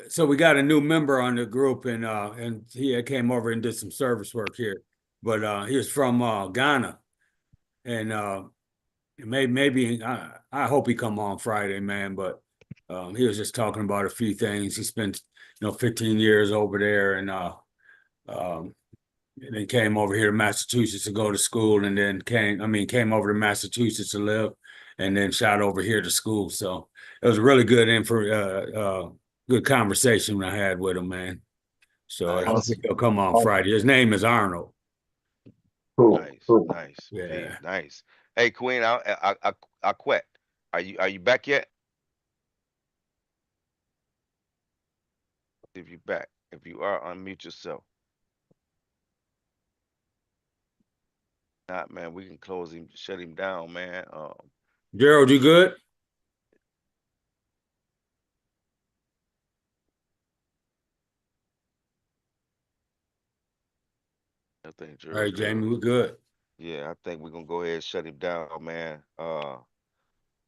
so we got a new member on the group and he came over and did some service work here. But he was from Ghana and maybe I hope he come on Friday, man. But he was just talking about a few things. He spent 15 years over there um, and then came over here to Massachusetts to go to school and then came over to Massachusetts to live and then shot over here to school. So it was a really good good conversation I had with him, man. So I hope Nice, he'll come on Awesome. Friday. His name is Arnold. Cool. nice, Cool. nice, Pete, Yeah. nice. Hey, Queen, I quit. Are you back yet? If you back, if you are, unmute yourself. Not, man, we can close him, shut him down, man. Gerald, you good? I think All right, Gerald's good. Jamie, we're good. Yeah, I think we're gonna go ahead and shut him down, man.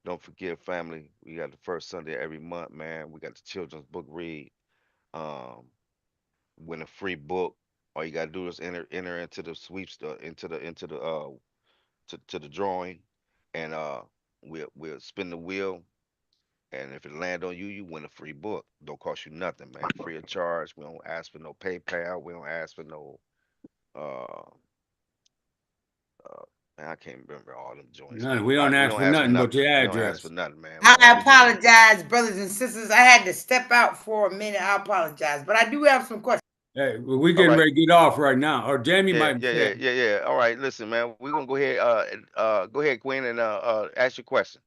Don't forget, family, we got the first Sunday every month, man. We got the children's book read. Um, win a free book. All you gotta do is enter into the sweeps, into the to the drawing, and we'll spin the wheel. And if it land on you, you win a free book. Don't cost you nothing, man. Free of charge. We don't ask for no PayPal. We don't ask for no uh uh man, I can't remember all them joints, None. man. We don't We ask don't for ask for nothing but nothing. your We don't ask for address. nothing, man. I We just apologize, brothers and sisters. I had to step out for a minute. I apologize, but I do have some questions. Hey, we all getting right. ready to get off right now. Or Jamie Yeah, might yeah, say yeah, it. yeah, yeah. All right, listen, man. We're gonna go ahead go ahead, Queen, and ask your question.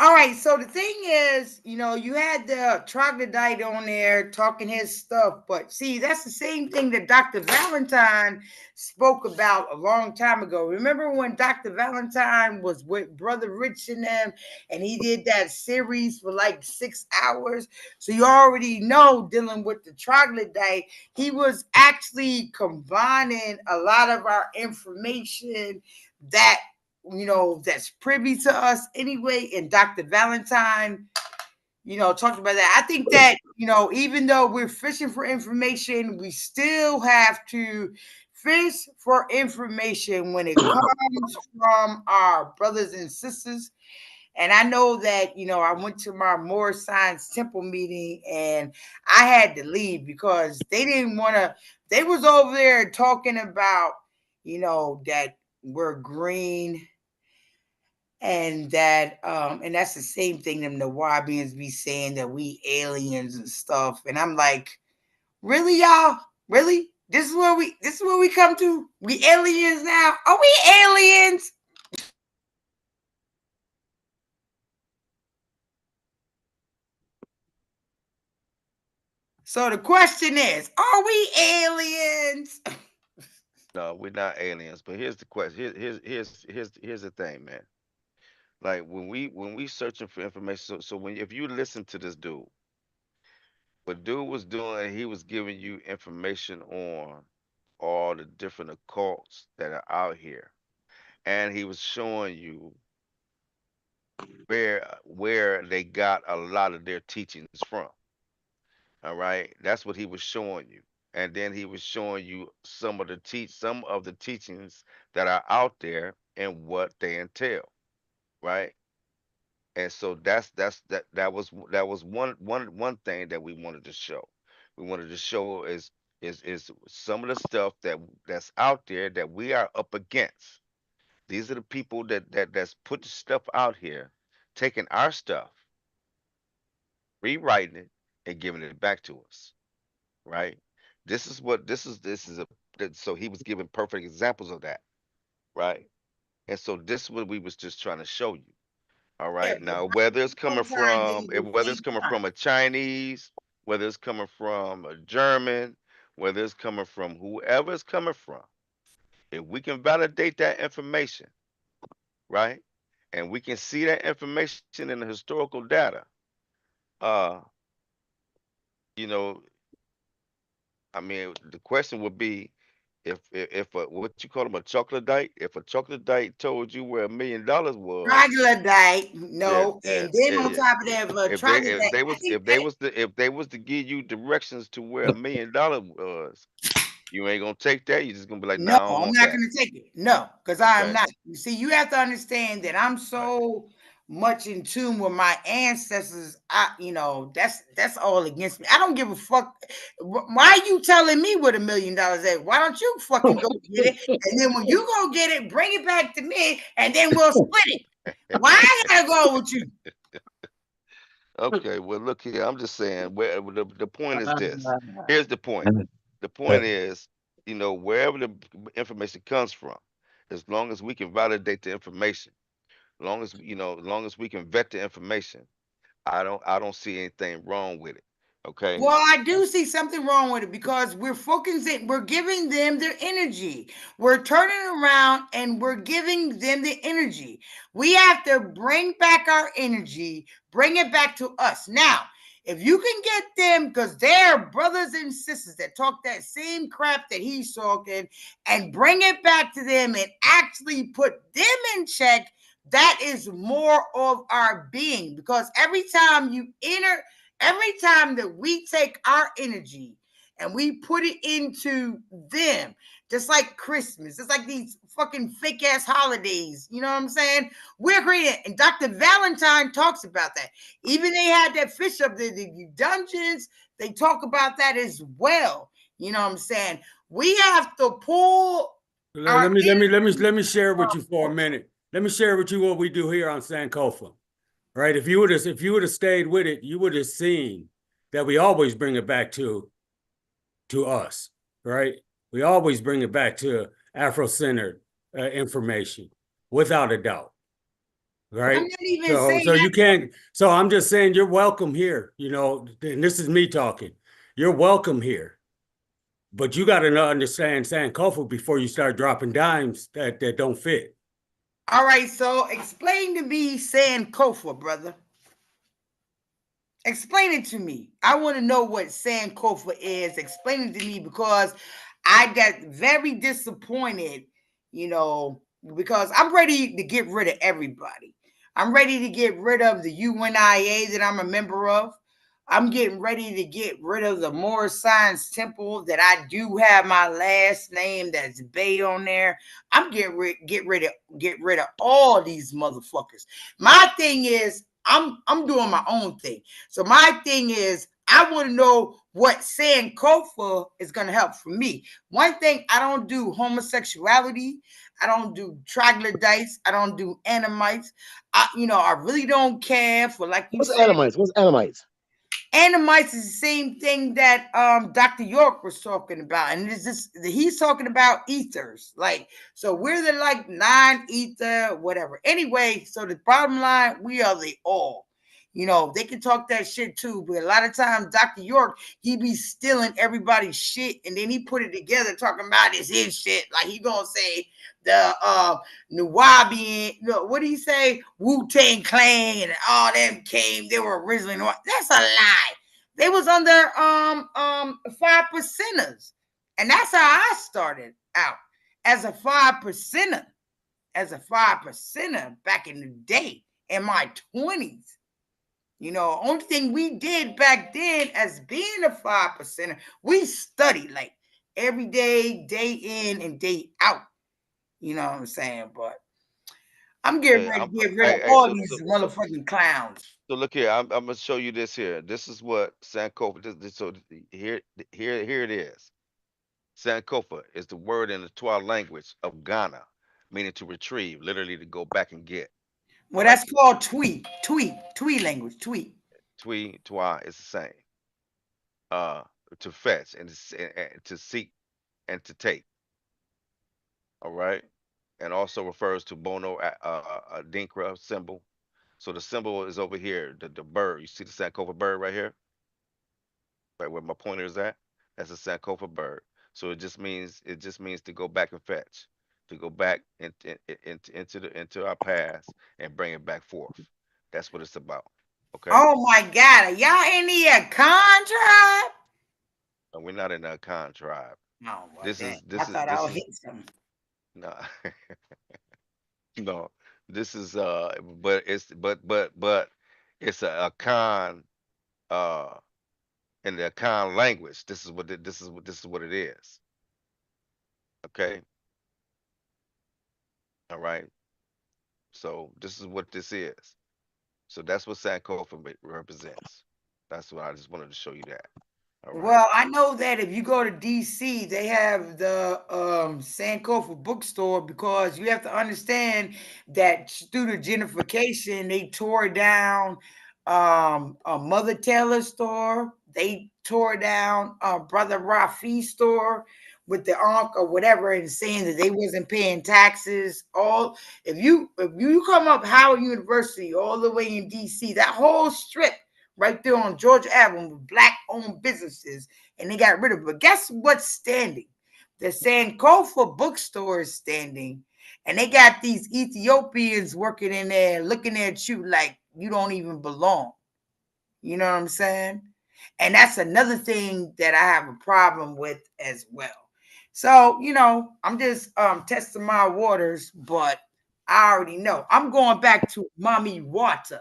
All right, so the thing is, you had the troglodyte on there talking his stuff, but see, that's the same thing that Dr. Valentine spoke about a long time ago. Remember when Dr. Valentine was with Brother Rich and them, and he did that series for like 6 hours? So you already know, dealing with the troglodyte, he was actually combining a lot of our information that that's privy to us anyway. And Dr. Valentine, talked about that. I think that, even though we're fishing for information, we still have to fish for information when it comes from our brothers and sisters. And I know that, I went to my Moore Science Temple meeting and I had to leave because they didn't want to, they was over there talking about, that we're green, and that's the same thing them the Wabians be saying, that we aliens and stuff. And I'm like, really, y'all? Really? This is where we come to? We aliens now? Are we aliens? So the question is, are we aliens? No, we're not aliens. But here's the question. Here's the thing, man. Like when we searching for information, so when if you listen to this dude, what dude was doing, he was giving you information on all the different occults that are out here, and he was showing you where they got a lot of their teachings from. All right, that's what he was showing you, and then he was showing you some of the teachings that are out there and what they entail, right? And so that was one thing that we wanted to show. We wanted to show is some of the stuff that's out there that we are up against. These are the people that's put the stuff out here, taking our stuff, rewriting it, and giving it back to us, right? So he was giving perfect examples of that, right? And so this is what we was just trying to show you. All Yeah, right. but Now, whether it's coming Valentine's from Day the whether it's same coming time. from a Chinese, whether it's coming from a German, whether it's coming from whoever it's coming from, if we can validate that information, right, and we can see that information in the historical data, uh, you know, I mean, the question would be if what you call them, a chocolate, if a chocolate told you where $1 million was, Troglodyte, yeah, no. yeah, And then yeah, on yeah. top of that, troglodyte, I think that, If they was to give you directions to where $1 million was, you ain't gonna take that. You just gonna be like, no, nah, I don't I'm want not that. going to take it. No, because I am Okay, not. You see, you have to understand that I'm right. so much in tune with my ancestors. That's all against me. I don't give a fuck. Why are you telling me what $1 million is? Why don't you fucking go get it? And then when you go get it, bring it back to me, and then we'll split it. Why I gotta go with you? Okay, well, look here. I'm just saying. Where the point is this. Here's the point. The point is, wherever the information comes from, as long as we can validate the information, as long as we can vet the information, I don't see anything wrong with it. Okay. Well, I do see something wrong with it because we're focusing, we're giving them their energy. We're turning around and we're giving them the energy. We have to bring back our energy, bring it back to us. Now, if you can get them, because they're brothers and sisters that talk that same crap that he's talking, and bring it back to them and actually put them in check, that is more of our being. Because every time that we take our energy and we put it into them, just like Christmas, just like these fucking fake ass holidays, you know what I'm saying? We're creating, and Dr. Valentine talks about that. Even they had that fish up there, the dungeons, they talk about that as well. You know what I'm saying? We have to pull our Let me share with you for a minute. Let me share with you what we do here on Sankofa. Right? If you would have stayed with it, you would have seen that we always bring it back to us, right? We always bring it back to Afro-centered information, without a doubt, right? I'm not even So saying so that. you can't. So I'm just saying you're welcome here. And this is me talking. You're welcome here, but you got to understand Sankofa before you start dropping dimes that don't fit. All right, so explain to me Sankofa, brother. Explain it to me. I want to know what Sankofa is. Explain it to me because I got very disappointed, you know, because I'm ready to get rid of everybody. I'm ready to get rid of the UNIA that I'm a member of. I'm getting ready to get rid of the Moorish Science Temple that I do have my last name that's Bay on there. I'm get rid of all these motherfuckers. My thing is I'm doing my own thing. So my thing is, I want to know what Sankofa is going to help for me. One thing, I don't do homosexuality. I don't do troglodytes. I don't do animites. I really don't care for, like you What's said, Anamites? What's Anamites? Animites is the same thing that Dr. York was talking about, and it's just he's talking about ethers. Like, so we're the like non-ether, whatever. Anyway, so the bottom line, we are the all. They can talk that shit too, but a lot of times Dr. York, he be stealing everybody's shit and then he put it together talking about it's his shit. Like he gonna say the Nuwabian, no, what do you say? Wu-Tang Clan and all them came, they were originally that's a lie. They was under 5%ers. And that's how I started out as a 5%er, back in the day in my 20s. Only thing we did back then as being a 5%er, we studied like every day in and day out. You know what I'm saying? But I'm getting Hey, ready I'm to get rid of hey, all so these so so motherfucking clowns. so look here. I'm gonna show you this here. This is what Sankofa. So here it is. Sankofa is the word in the Twa language of Ghana, meaning to retrieve, literally to go back and get. All Well, right. that's called tweet language, tweet. Twi, Twa is the same. Uh, to fetch and to seek and to take. All right. And also refers to Bono Adinkra symbol. So the symbol is over here, the bird. You see the Sankofa bird right here, right where my pointer is at. That's a Sankofa bird. So it just means to go back and fetch, to go back into our past and bring it back forth. That's what it's about. Okay. Oh my God, are y'all in the contract? And we're not in a con tribe. Oh, well, This dang. is I this is thought I this would is hit something. no no. This is but it's a con uh in the Akan language. This is what it is. Okay. All right. So this is what this is. So that's what Sankofa represents. That's what I just wanted to show you that. All right. Well, I know that if you go to DC, they have the Sankofa bookstore, because you have to understand that through the gentrification, they tore down a Mother Taylor store. They tore down Brother Rafi store with the Ankh or whatever, and saying that they wasn't paying taxes. All if you come up Howard University all the way in DC, that whole strip right there on Georgia Avenue with black owned businesses, and they got rid of it. But guess what's standing? The Sankofa bookstore is standing, and they got these Ethiopians working in there looking at you like you don't even belong. You know what I'm saying? And that's another thing that I have a problem with as well. So, I'm just testing my waters, but I already know. I'm going back to Mommy Water.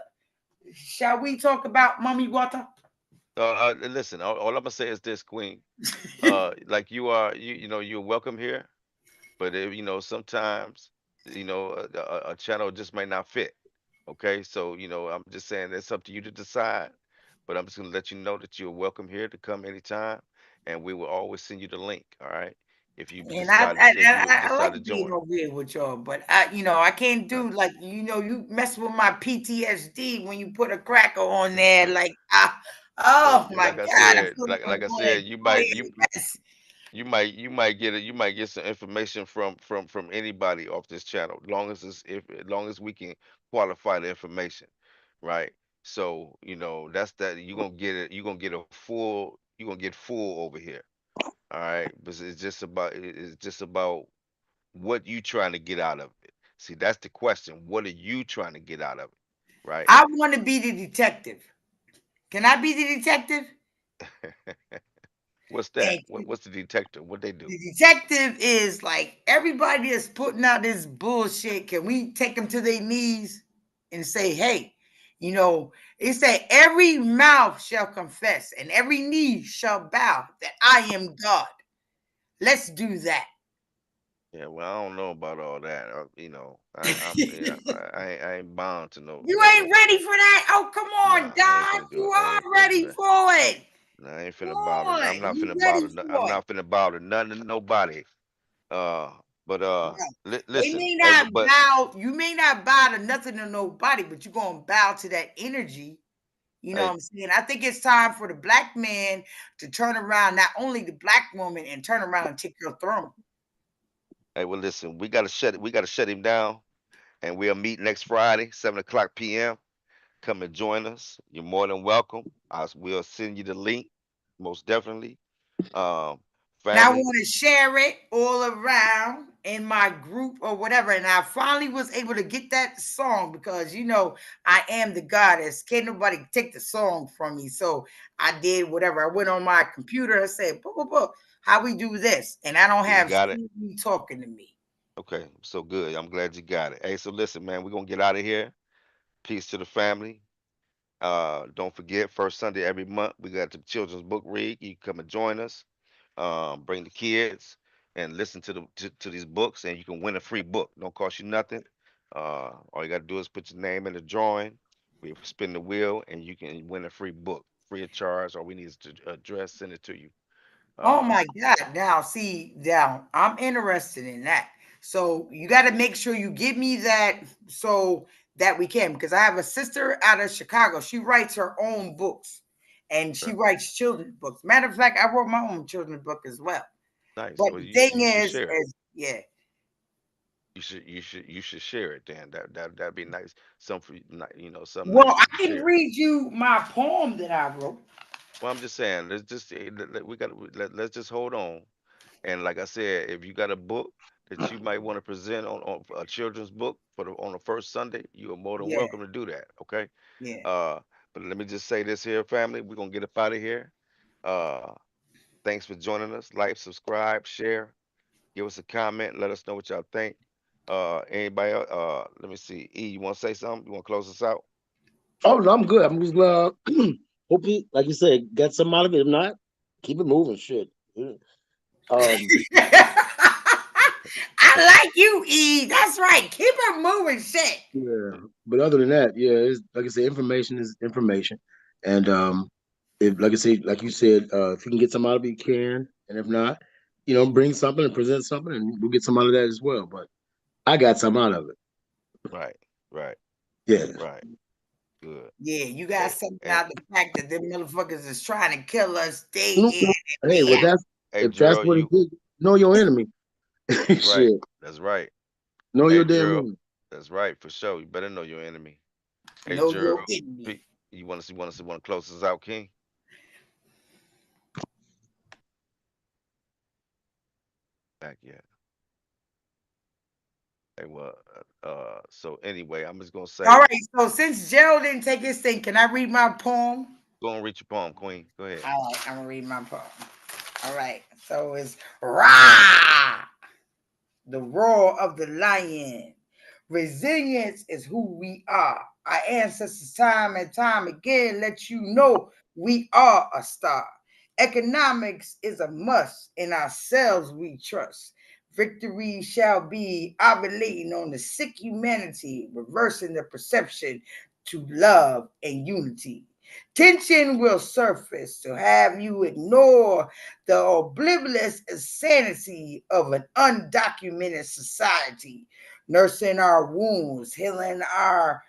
Shall we talk about Mommy Water? Listen, all I'm gonna say is this, Queen. Like you're welcome here, but sometimes a channel just might not fit. Okay, so I'm just saying it's up to you to decide. But I'm just gonna let you know that you're welcome here to come anytime, and we will always send you the link. All right, And I, I, if you I like decide to being join. over here with y'all, but I can't Uh, do like you mess with my PTSD when you put a cracker on there. Like, oh my like I God, I said, feel like like I'm like I going said, to toilet. you might get some information from anybody off this channel, as long as we can qualify the information, right? So that's that. You're gonna get full over here, all right? But it's just about what you trying to get out of it. See, that's the question. What are you trying to get out of it, right? I want to be the detective. Can I be the detective? What's that? Thank you. What's the detector? What they do? The detective is like everybody that's putting out this bullshit. Can we take them to their knees and say, hey, it say every mouth shall confess and every knee shall bow that I am God. Let's do that. Yeah, well, I don't know about all that. I ain't bound to You ain't ready for that? Oh, come on, nah. I ain't Don. finna do You it. I ain't are finna do ready that. for it. Nah, I ain't Come finna bow to. on. I'm not You finna bow ready to. I'm for it? not finna bow to nothing and nobody. Uh, but Yeah. They listen. may Hey, not but bow, you may not bow to nothing or nobody, but you're gonna bow to that energy. You know what hey, I'm saying? I think it's time for the black man to turn around, not only the black woman, and turn around and take your throne. well, listen. We gotta shut him down, and we'll meet next Friday, 7 o'clock p.m. Come and join us. You're more than welcome. We'll send you the link, most definitely. Um, And I family, want to share it all around in my group or whatever. And I finally was able to get that song because I am the goddess. Can't nobody take the song from me. So I did whatever. I went on my computer. I said, boop, boop, boop, how we do this? And I don't and you have got it. Stevie talking to me. Okay, so good. I'm glad you got it. Hey, so listen, man, we're gonna get out of here. Peace to the family. Don't forget, first Sunday every month, we got the children's book read. You can come and join us. Bring the kids and listen to these books, and you can win a free book. Don't cost you nothing. All you gotta do is put your name in the drawing. We spin the wheel, and you can win a free book, free of charge. All we need is to address, send it to you. Oh Uh, my God. Now, see, now I'm interested in that. So you got to make sure you give me that so that we can, because I have a sister out of Chicago. She writes her own books and she okay. writes children's books. Matter of fact, I wrote my own children's book as well. Nice. But Well, the thing you should share it. is yeah. You should share it then. That'd be nice. Something Well, nice for I you to can share. read you my poem that I wrote. Well, I'm just saying, let's just hold on. And like I said, if you got a book that you might want to present on a children's book on the first Sunday, you are more than Yeah, welcome to do that. Okay. yeah. Uh, but let me just say this here, family. We're gonna get up out of here. Uh, thanks for joining us. Like, subscribe, share, give us a comment, let us know what y'all think. Anybody else? Let me see. E, you want to say something? You want to close us out? Oh, no, I'm good. I'm just hope you, like you said, get some out of it. If not, keep it moving. Shit. Um, I like you, E. That's right. Keep it moving, shit. yeah. But other than that, yeah, it's like I said, information is information, and if, like I said, like you said, if you can get some out of it, you can, and if not, bring something and present something, and we'll get some out of that as well. But I got some out of it. Right, right, Yeah. right. Good. Yeah, you got Hey, something and out the fact that them motherfuckers is trying to kill us day No, in no. and Hey, day well, out. hey, if that's Gerald, what it you. is, know your enemy. That's right. Shit, That's right. know Hey, your damn Gerald. enemy. That's right for sure. You better know your enemy. Hey, Know your Gerald. enemy. You want to close us out, King? Back yet? Hey, well, so anyway, I'm just gonna All say, right, so since Gerald didn't take his thing, can I read my poem? go and reach your palm, Queen. Go ahead. All right, I'm gonna read my poem. All right, so it's Rah! The roar of the lion. Resilience is who we are. Our ancestors, time and time again, let you know we are a star. Economics is a must. In ourselves we trust. Victory shall be ovulating on the sick humanity, reversing the perception to love and unity. Tension will surface to have you ignore the oblivious insanity of an undocumented society, nursing our wounds, healing our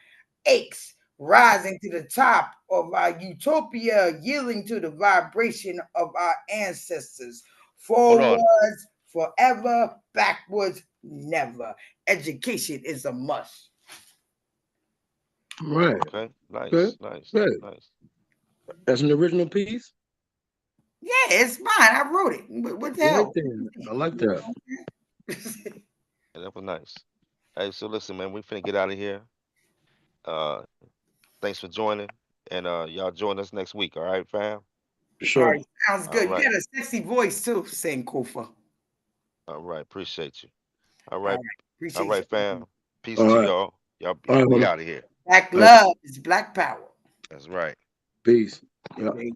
aches, rising to the top of our utopia, yielding to the vibration of our ancestors. Hold on. Forwards forever, backwards never. Education is a must. Right. Okay. Good. Nice, nice, Good. nice. That's an original piece. Yeah, it's mine. I wrote it. What the All right hell? then. I like that. Yeah, that was nice. Hey, so listen, man, we finna get out of here. Uh, thanks for joining, and y'all join us next week. All right, fam. For All sure. right, sounds All good. You right, got a sexy voice too, Sankofa. all right. Appreciate you. All All right, right, all appreciate right, you. fam. Peace All to right. y'all. Y'all, All right, we homie. out of here. Black All right. love is black power. That's right. Peace. Yeah. Okay.